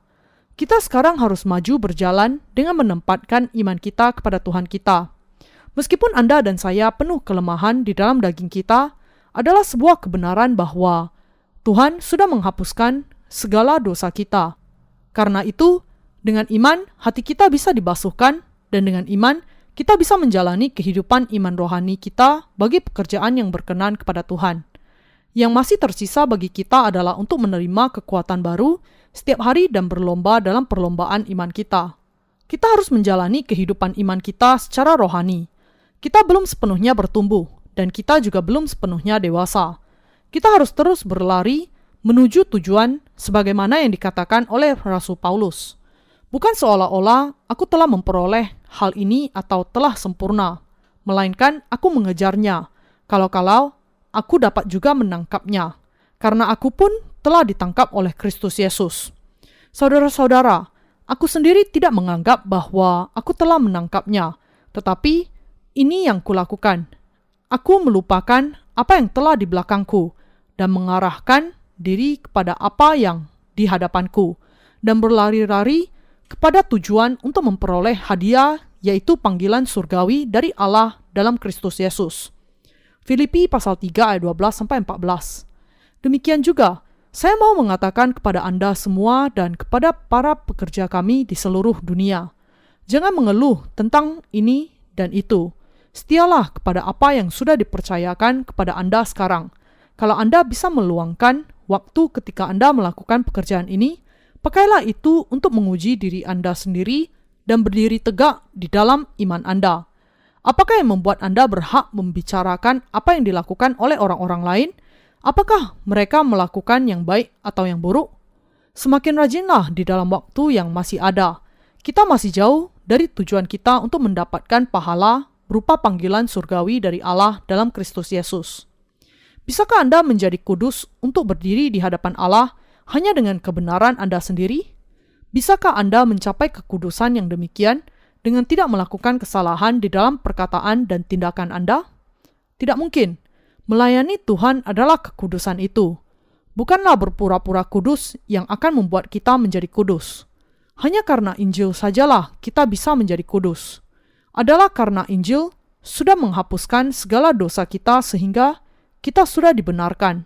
[SPEAKER 1] Kita sekarang harus maju berjalan dengan menempatkan iman kita kepada Tuhan kita. Meskipun Anda dan saya penuh kelemahan di dalam daging kita, adalah sebuah kebenaran bahwa Tuhan sudah menghapuskan segala dosa kita. Karena itu, dengan iman, hati kita bisa dibasuhkan, dan dengan iman, kita bisa menjalani kehidupan iman rohani kita bagi pekerjaan yang berkenan kepada Tuhan. Yang masih tersisa bagi kita adalah untuk menerima kekuatan baru setiap hari dan berlomba dalam perlombaan iman kita. Kita harus menjalani kehidupan iman kita secara rohani. Kita belum sepenuhnya bertumbuh, dan kita juga belum sepenuhnya dewasa. Kita harus terus berlari menuju tujuan sebagaimana yang dikatakan oleh Rasul Paulus. Bukan seolah-olah aku telah memperoleh hal ini atau telah sempurna, melainkan aku mengejarnya, kalau-kalau aku dapat juga menangkapnya, karena aku pun telah ditangkap oleh Kristus Yesus. Saudara-saudara, aku sendiri tidak menganggap bahwa aku telah menangkapnya, tetapi ini yang kulakukan. Aku melupakan apa yang telah di belakangku, dan mengarahkan diri kepada apa yang di hadapanku, dan berlari-lari kepada tujuan untuk memperoleh hadiah, yaitu panggilan surgawi dari Allah dalam Kristus Yesus. Filipi pasal 3 ayat 12-14. Demikian juga, saya mau mengatakan kepada Anda semua dan kepada para pekerja kami di seluruh dunia, jangan mengeluh tentang ini dan itu. Setialah kepada apa yang sudah dipercayakan kepada Anda sekarang. Kalau Anda bisa meluangkan waktu ketika Anda melakukan pekerjaan ini, pakailah itu untuk menguji diri Anda sendiri dan berdiri tegak di dalam iman Anda. Apakah yang membuat Anda berhak membicarakan apa yang dilakukan oleh orang-orang lain? Apakah mereka melakukan yang baik atau yang buruk? Semakin rajinlah di dalam waktu yang masih ada. Kita masih jauh dari tujuan kita untuk mendapatkan pahala berupa panggilan surgawi dari Allah dalam Kristus Yesus. Bisakah Anda menjadi kudus untuk berdiri di hadapan Allah hanya dengan kebenaran Anda sendiri? Bisakah Anda mencapai kekudusan yang demikian dengan tidak melakukan kesalahan di dalam perkataan dan tindakan Anda? Tidak mungkin. Melayani Tuhan adalah kekudusan itu. Bukanlah berpura-pura kudus yang akan membuat kita menjadi kudus. Hanya karena Injil sajalah kita bisa menjadi kudus. Adalah karena Injil sudah menghapuskan segala dosa kita sehingga kita sudah dibenarkan.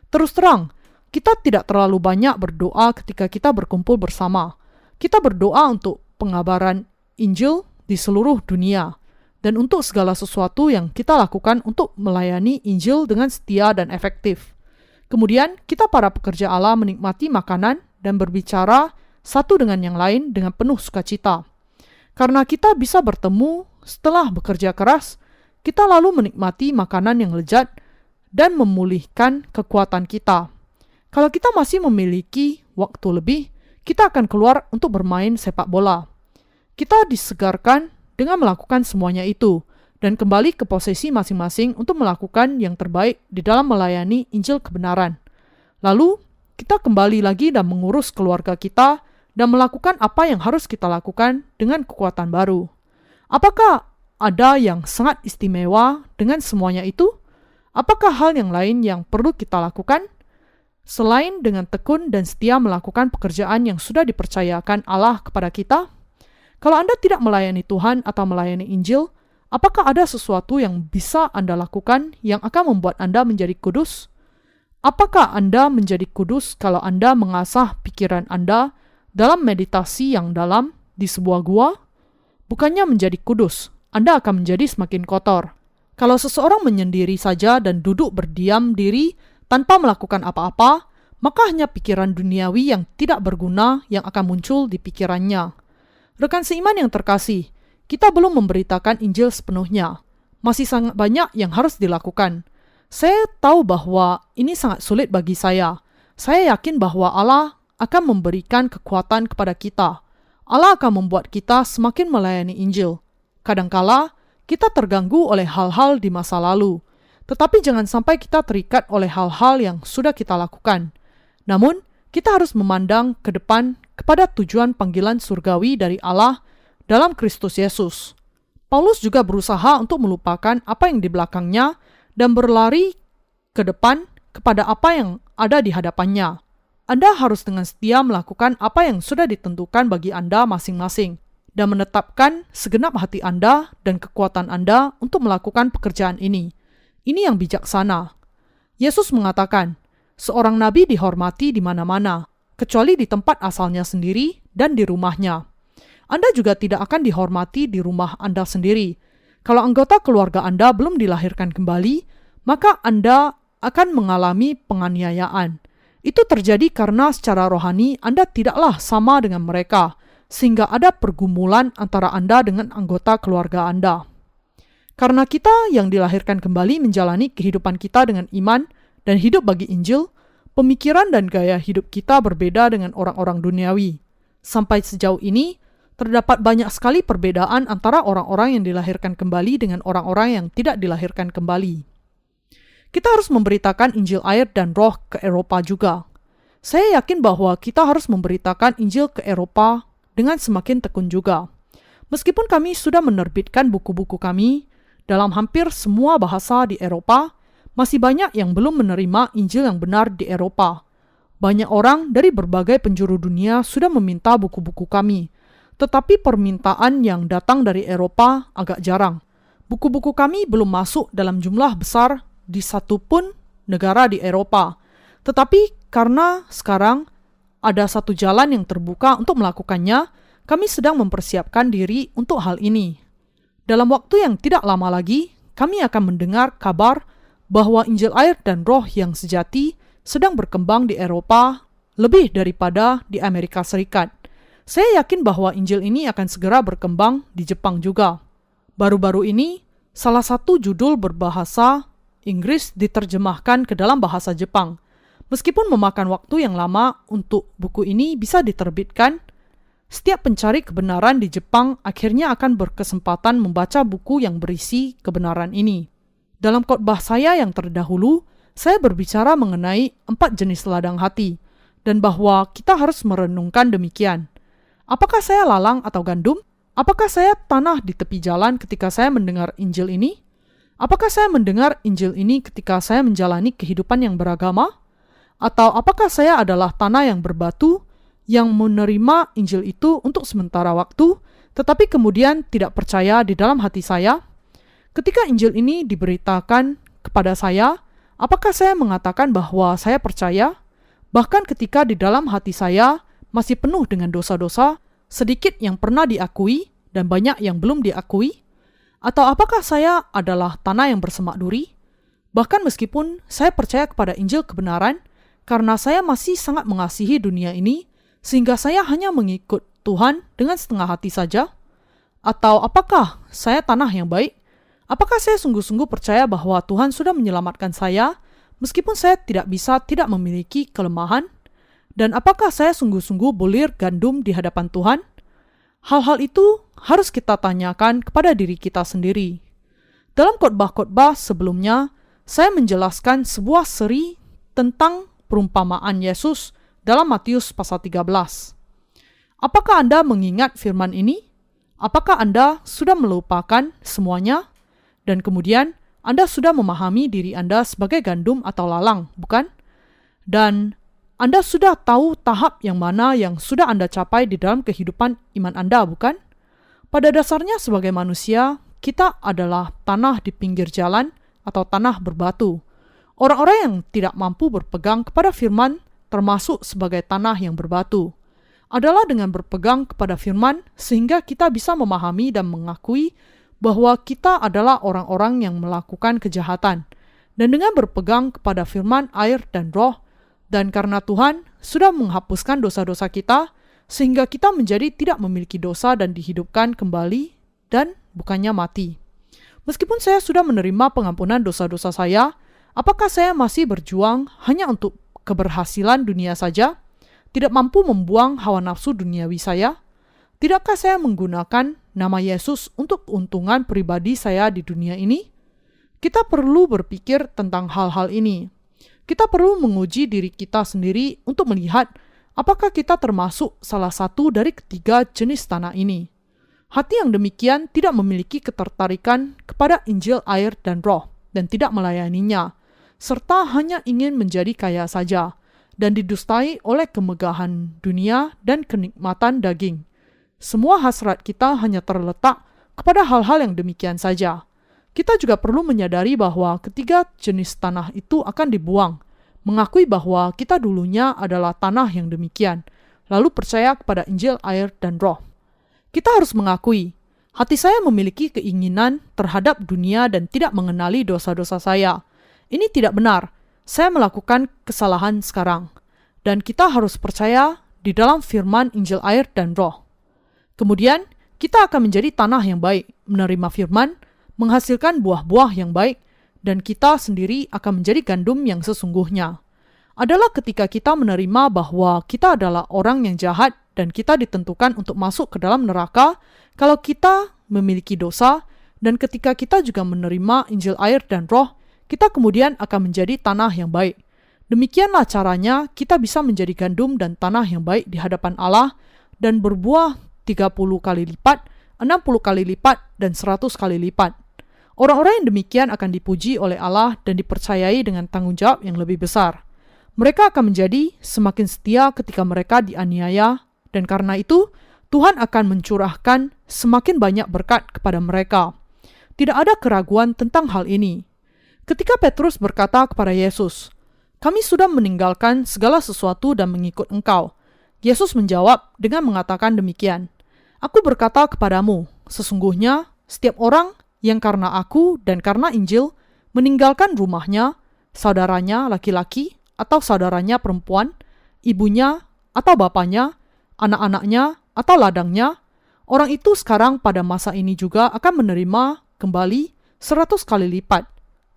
[SPEAKER 1] Terus terang, kita tidak terlalu banyak berdoa ketika kita berkumpul bersama. Kita berdoa untuk pengabaran Injil di seluruh dunia, dan untuk segala sesuatu yang kita lakukan untuk melayani Injil dengan setia dan efektif. Kemudian, kita para pekerja Allah menikmati makanan dan berbicara satu dengan yang lain dengan penuh sukacita. Karena kita bisa bertemu setelah bekerja keras, kita lalu menikmati makanan yang lezat dan memulihkan kekuatan kita. Kalau kita masih memiliki waktu lebih, kita akan keluar untuk bermain sepak bola. Kita disegarkan dengan melakukan semuanya itu, dan kembali ke posisi masing-masing untuk melakukan yang terbaik di dalam melayani Injil kebenaran. Lalu, kita kembali lagi dan mengurus keluarga kita, dan melakukan apa yang harus kita lakukan dengan kekuatan baru. Apakah ada yang sangat istimewa dengan semuanya itu? Apakah hal yang lain yang perlu kita lakukan? Selain dengan tekun dan setia melakukan pekerjaan yang sudah dipercayakan Allah kepada kita? Kalau Anda tidak melayani Tuhan atau melayani Injil, apakah ada sesuatu yang bisa Anda lakukan yang akan membuat Anda menjadi kudus? Apakah Anda menjadi kudus kalau Anda mengasah pikiran Anda dalam meditasi yang dalam di sebuah gua? Bukannya menjadi kudus, Anda akan menjadi semakin kotor. Kalau seseorang menyendiri saja dan duduk berdiam diri tanpa melakukan apa-apa, maka hanya pikiran duniawi yang tidak berguna yang akan muncul di pikirannya. Rekan seiman yang terkasih, kita belum memberitakan Injil sepenuhnya. Masih sangat banyak yang harus dilakukan. Saya tahu bahwa ini sangat sulit bagi saya. Saya yakin bahwa Allah akan memberikan kekuatan kepada kita. Allah akan membuat kita semakin melayani Injil. Kadangkala, kita terganggu oleh hal-hal di masa lalu. Tetapi jangan sampai kita terikat oleh hal-hal yang sudah kita lakukan. Namun, kita harus memandang ke depan kepada tujuan panggilan surgawi dari Allah dalam Kristus Yesus. Paulus juga berusaha untuk melupakan apa yang di belakangnya dan berlari ke depan kepada apa yang ada di hadapannya. Anda harus dengan setia melakukan apa yang sudah ditentukan bagi Anda masing-masing dan menetapkan segenap hati Anda dan kekuatan Anda untuk melakukan pekerjaan ini. Ini yang bijaksana. Yesus mengatakan, seorang nabi dihormati di mana-mana, kecuali di tempat asalnya sendiri dan di rumahnya. Anda juga tidak akan dihormati di rumah Anda sendiri. Kalau anggota keluarga Anda belum dilahirkan kembali, maka Anda akan mengalami penganiayaan. Itu terjadi karena secara rohani Anda tidaklah sama dengan mereka, sehingga ada pergumulan antara Anda dengan anggota keluarga Anda. Karena kita yang dilahirkan kembali menjalani kehidupan kita dengan iman dan hidup bagi Injil, pemikiran dan gaya hidup kita berbeda dengan orang-orang duniawi. Sampai sejauh ini, terdapat banyak sekali perbedaan antara orang-orang yang dilahirkan kembali dengan orang-orang yang tidak dilahirkan kembali. Kita harus memberitakan Injil air dan roh ke Eropa juga. Saya yakin bahwa kita harus memberitakan Injil ke Eropa dengan semakin tekun juga. Meskipun kami sudah menerbitkan buku-buku kami dalam hampir semua bahasa di Eropa, masih banyak yang belum menerima Injil yang benar di Eropa. Banyak orang dari berbagai penjuru dunia sudah meminta buku-buku kami, tetapi permintaan yang datang dari Eropa agak jarang. Buku-buku kami belum masuk dalam jumlah besar di satupun negara di Eropa. Tetapi karena sekarang ada satu jalan yang terbuka untuk melakukannya, kami sedang mempersiapkan diri untuk hal ini. Dalam waktu yang tidak lama lagi, kami akan mendengar kabar bahwa Injil air dan roh yang sejati sedang berkembang di Eropa lebih daripada di Amerika Serikat. Saya yakin bahwa Injil ini akan segera berkembang di Jepang juga. Baru-baru ini, salah satu judul berbahasa Inggris diterjemahkan ke dalam bahasa Jepang. Meskipun memakan waktu yang lama untuk buku ini bisa diterbitkan, setiap pencari kebenaran di Jepang akhirnya akan berkesempatan membaca buku yang berisi kebenaran ini. Dalam khotbah saya yang terdahulu, saya berbicara mengenai 4 jenis ladang hati, dan bahwa kita harus merenungkan demikian. Apakah saya lalang atau gandum? Apakah saya tanah di tepi jalan ketika saya mendengar Injil ini? Apakah saya mendengar Injil ini ketika saya menjalani kehidupan yang beragama? Atau apakah saya adalah tanah yang berbatu yang menerima Injil itu untuk sementara waktu, tetapi kemudian tidak percaya di dalam hati saya? Ketika Injil ini diberitakan kepada saya, apakah saya mengatakan bahwa saya percaya? Bahkan ketika di dalam hati saya masih penuh dengan dosa-dosa, sedikit yang pernah diakui dan banyak yang belum diakui? Atau apakah saya adalah tanah yang bersemak duri? Bahkan meskipun saya percaya kepada Injil kebenaran, karena saya masih sangat mengasihi dunia ini, sehingga saya hanya mengikut Tuhan dengan setengah hati saja? Atau apakah saya tanah yang baik? Apakah saya sungguh-sungguh percaya bahwa Tuhan sudah menyelamatkan saya, meskipun saya tidak memiliki kelemahan? Dan apakah saya sungguh-sungguh bulir gandum di hadapan Tuhan? Hal-hal itu harus kita tanyakan kepada diri kita sendiri. Dalam khotbah-khotbah sebelumnya, saya menjelaskan sebuah seri tentang perumpamaan Yesus dalam Matius pasal 13. Apakah Anda mengingat firman ini? Apakah Anda sudah melupakan semuanya? Dan kemudian Anda sudah memahami diri Anda sebagai gandum atau lalang, bukan? Dan Anda sudah tahu tahap yang mana yang sudah Anda capai di dalam kehidupan iman Anda, bukan? Pada dasarnya sebagai manusia, kita adalah tanah di pinggir jalan atau tanah berbatu. Orang-orang yang tidak mampu berpegang kepada firman, termasuk sebagai tanah yang berbatu, adalah dengan berpegang kepada firman sehingga kita bisa memahami dan mengakui bahwa kita adalah orang-orang yang melakukan kejahatan dan dengan berpegang kepada firman air dan roh, dan karena Tuhan sudah menghapuskan dosa-dosa kita, sehingga kita menjadi tidak memiliki dosa dan dihidupkan kembali dan bukannya mati. Meskipun saya sudah menerima pengampunan dosa-dosa saya, apakah saya masih berjuang hanya untuk keberhasilan dunia saja? Tidak mampu membuang hawa nafsu duniawi saya? Tidakkah saya menggunakan nama Yesus untuk keuntungan pribadi saya di dunia ini? Kita perlu berpikir tentang hal-hal ini. Kita perlu menguji diri kita sendiri untuk melihat apakah kita termasuk salah satu dari ketiga jenis tanah ini. Hati yang demikian tidak memiliki ketertarikan kepada Injil air dan roh dan tidak melayaninya, serta hanya ingin menjadi kaya saja dan didustai oleh kemegahan dunia dan kenikmatan daging. Semua hasrat kita hanya terletak kepada hal-hal yang demikian saja. Kita juga perlu menyadari bahwa ketiga jenis tanah itu akan dibuang, mengakui bahwa kita dulunya adalah tanah yang demikian, lalu percaya kepada Injil air dan roh. Kita harus mengakui, hati saya memiliki keinginan terhadap dunia dan tidak mengenali dosa-dosa saya. Ini tidak benar. Saya melakukan kesalahan sekarang. Dan kita harus percaya di dalam firman Injil air dan roh. Kemudian, kita akan menjadi tanah yang baik, menerima firman, menghasilkan buah-buah yang baik, dan kita sendiri akan menjadi gandum yang sesungguhnya. Adalah ketika kita menerima bahwa kita adalah orang yang jahat dan kita ditentukan untuk masuk ke dalam neraka kalau kita memiliki dosa, dan ketika kita juga menerima Injil air dan roh, kita kemudian akan menjadi tanah yang baik. Demikianlah caranya kita bisa menjadi gandum dan tanah yang baik di hadapan Allah dan berbuah 30 kali lipat, 60 kali lipat, dan 100 kali lipat. Orang-orang yang demikian akan dipuji oleh Allah dan dipercayai dengan tanggung jawab yang lebih besar. Mereka akan menjadi semakin setia ketika mereka dianiaya, dan karena itu Tuhan akan mencurahkan semakin banyak berkat kepada mereka. Tidak ada keraguan tentang hal ini. Ketika Petrus berkata kepada Yesus, "Kami sudah meninggalkan segala sesuatu dan mengikut Engkau," Yesus menjawab dengan mengatakan demikian, "Aku berkata kepadamu, sesungguhnya setiap orang yang karena aku dan karena Injil meninggalkan rumahnya, saudaranya laki-laki atau saudaranya perempuan, ibunya atau bapaknya, anak-anaknya atau ladangnya, orang itu sekarang pada masa ini juga akan menerima kembali 100 kali lipat.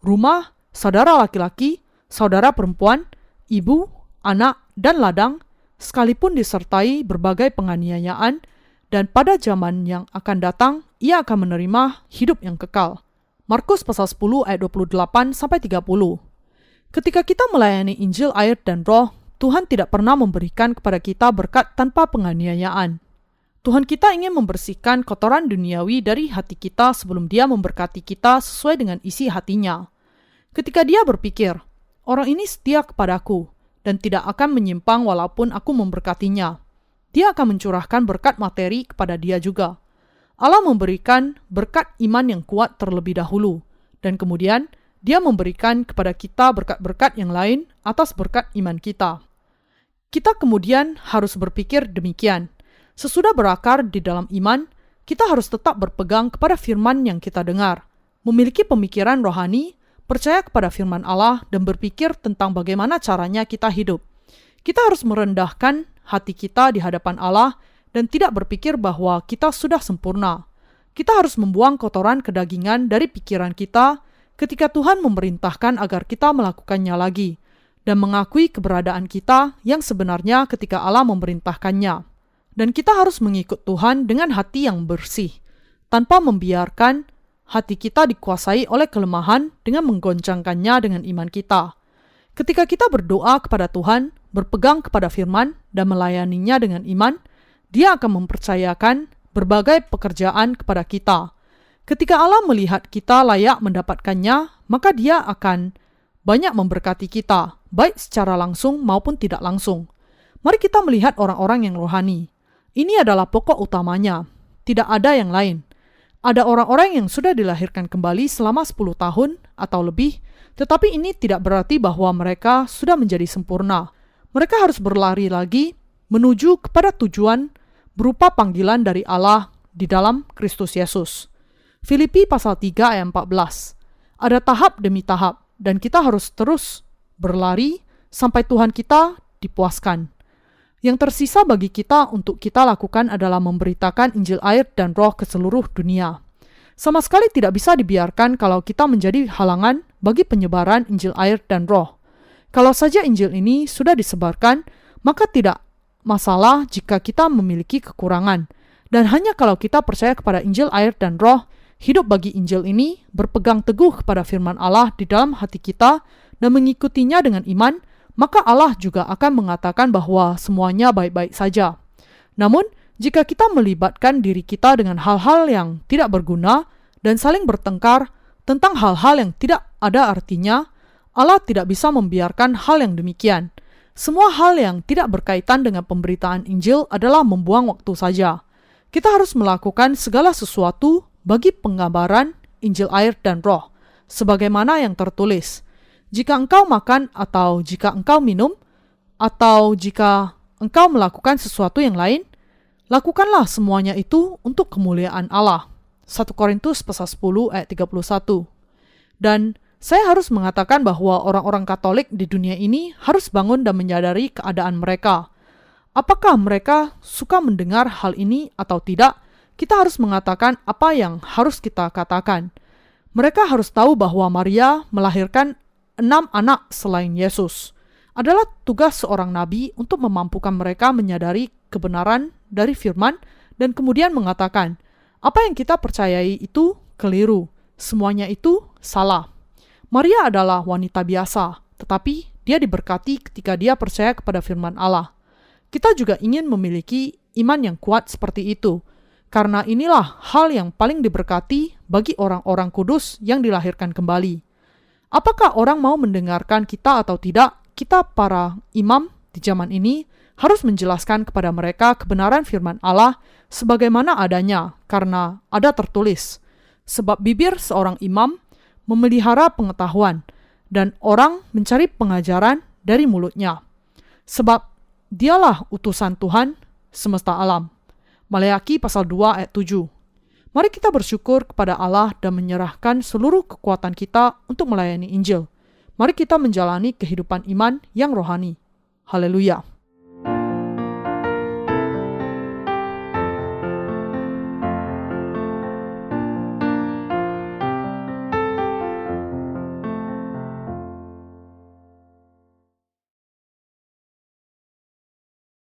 [SPEAKER 1] Rumah, saudara laki-laki, saudara perempuan, ibu, anak, dan ladang, sekalipun disertai berbagai penganiayaan, dan pada zaman yang akan datang, ia akan menerima hidup yang kekal." Markus pasal 10 ayat 28-30. Ketika kita melayani Injil air dan roh, Tuhan tidak pernah memberikan kepada kita berkat tanpa penganiayaan. Tuhan kita ingin membersihkan kotoran duniawi dari hati kita sebelum Dia memberkati kita sesuai dengan isi hatinya. Ketika Dia berpikir, "Orang ini setia kepadaku dan tidak akan menyimpang walaupun aku memberkatinya," Dia akan mencurahkan berkat materi kepada dia juga. Allah memberikan berkat iman yang kuat terlebih dahulu, dan kemudian Dia memberikan kepada kita berkat-berkat yang lain atas berkat iman kita. Kita kemudian harus berpikir demikian. Sesudah berakar di dalam iman, kita harus tetap berpegang kepada firman yang kita dengar, memiliki pemikiran rohani, percaya kepada firman Allah, dan berpikir tentang bagaimana caranya kita hidup. Kita harus merendahkan hati kita di hadapan Allah dan tidak berpikir bahwa kita sudah sempurna. Kita harus membuang kotoran kedagingan dari pikiran kita ketika Tuhan memerintahkan agar kita melakukannya lagi, dan mengakui keberadaan kita yang sebenarnya ketika Allah memerintahkannya. Dan kita harus mengikut Tuhan dengan hati yang bersih, tanpa membiarkan hati kita dikuasai oleh kelemahan dengan menggoncangkannya dengan iman kita. Ketika kita berdoa kepada Tuhan, berpegang kepada firman, dan melayaninya dengan iman, Dia akan mempercayakan berbagai pekerjaan kepada kita. Ketika Allah melihat kita layak mendapatkannya, maka Dia akan banyak memberkati kita, baik secara langsung maupun tidak langsung. Mari kita melihat orang-orang yang rohani. Ini adalah pokok utamanya. Tidak ada yang lain. Ada orang-orang yang sudah dilahirkan kembali selama 10 tahun atau lebih, tetapi ini tidak berarti bahwa mereka sudah menjadi sempurna. Mereka harus berlari lagi menuju kepada tujuan berupa panggilan dari Allah di dalam Kristus Yesus. Filipi pasal 3 ayat 14. Ada tahap demi tahap, dan kita harus terus berlari sampai Tuhan kita dipuaskan. Yang tersisa bagi kita untuk kita lakukan adalah memberitakan Injil air dan Roh ke seluruh dunia. Sama sekali tidak bisa dibiarkan kalau kita menjadi halangan bagi penyebaran Injil air dan Roh. Kalau saja Injil ini sudah disebarkan, maka tidak masalah jika kita memiliki kekurangan. Dan hanya kalau kita percaya kepada Injil air dan Roh, hidup bagi Injil ini, berpegang teguh kepada firman Allah di dalam hati kita dan mengikutinya dengan iman, maka Allah juga akan mengatakan bahwa semuanya baik-baik saja. Namun, jika kita melibatkan diri kita dengan hal-hal yang tidak berguna dan saling bertengkar tentang hal-hal yang tidak ada artinya, Allah tidak bisa membiarkan hal yang demikian. Semua hal yang tidak berkaitan dengan pemberitaan Injil adalah membuang waktu saja. Kita harus melakukan segala sesuatu bagi penggambaran Injil air dan Roh, sebagaimana yang tertulis. Jika engkau makan atau jika engkau minum, atau jika engkau melakukan sesuatu yang lain, lakukanlah semuanya itu untuk kemuliaan Allah. 1 Korintus pasal 10 ayat 31. Dan saya harus mengatakan bahwa orang-orang Katolik di dunia ini harus bangun dan menyadari keadaan mereka. Apakah mereka suka mendengar hal ini atau tidak? Kita harus mengatakan apa yang harus kita katakan. Mereka harus tahu bahwa Maria melahirkan 6 anak selain Yesus. Adalah tugas seorang nabi untuk memampukan mereka menyadari kebenaran dari firman dan kemudian mengatakan, apa yang kita percayai itu keliru, semuanya itu salah. Maria adalah wanita biasa, tetapi dia diberkati ketika dia percaya kepada firman Allah. Kita juga ingin memiliki iman yang kuat seperti itu, karena inilah hal yang paling diberkati bagi orang-orang kudus yang dilahirkan kembali. Apakah orang mau mendengarkan kita atau tidak, kita para imam di zaman ini harus menjelaskan kepada mereka kebenaran firman Allah sebagaimana adanya, karena ada tertulis, sebab bibir seorang imam memelihara pengetahuan, dan orang mencari pengajaran dari mulutnya. Sebab dialah utusan Tuhan semesta alam. Maleakhi pasal 2 ayat 7. Mari kita bersyukur kepada Allah dan menyerahkan seluruh kekuatan kita untuk melayani Injil. Mari kita menjalani kehidupan iman yang rohani. Haleluya.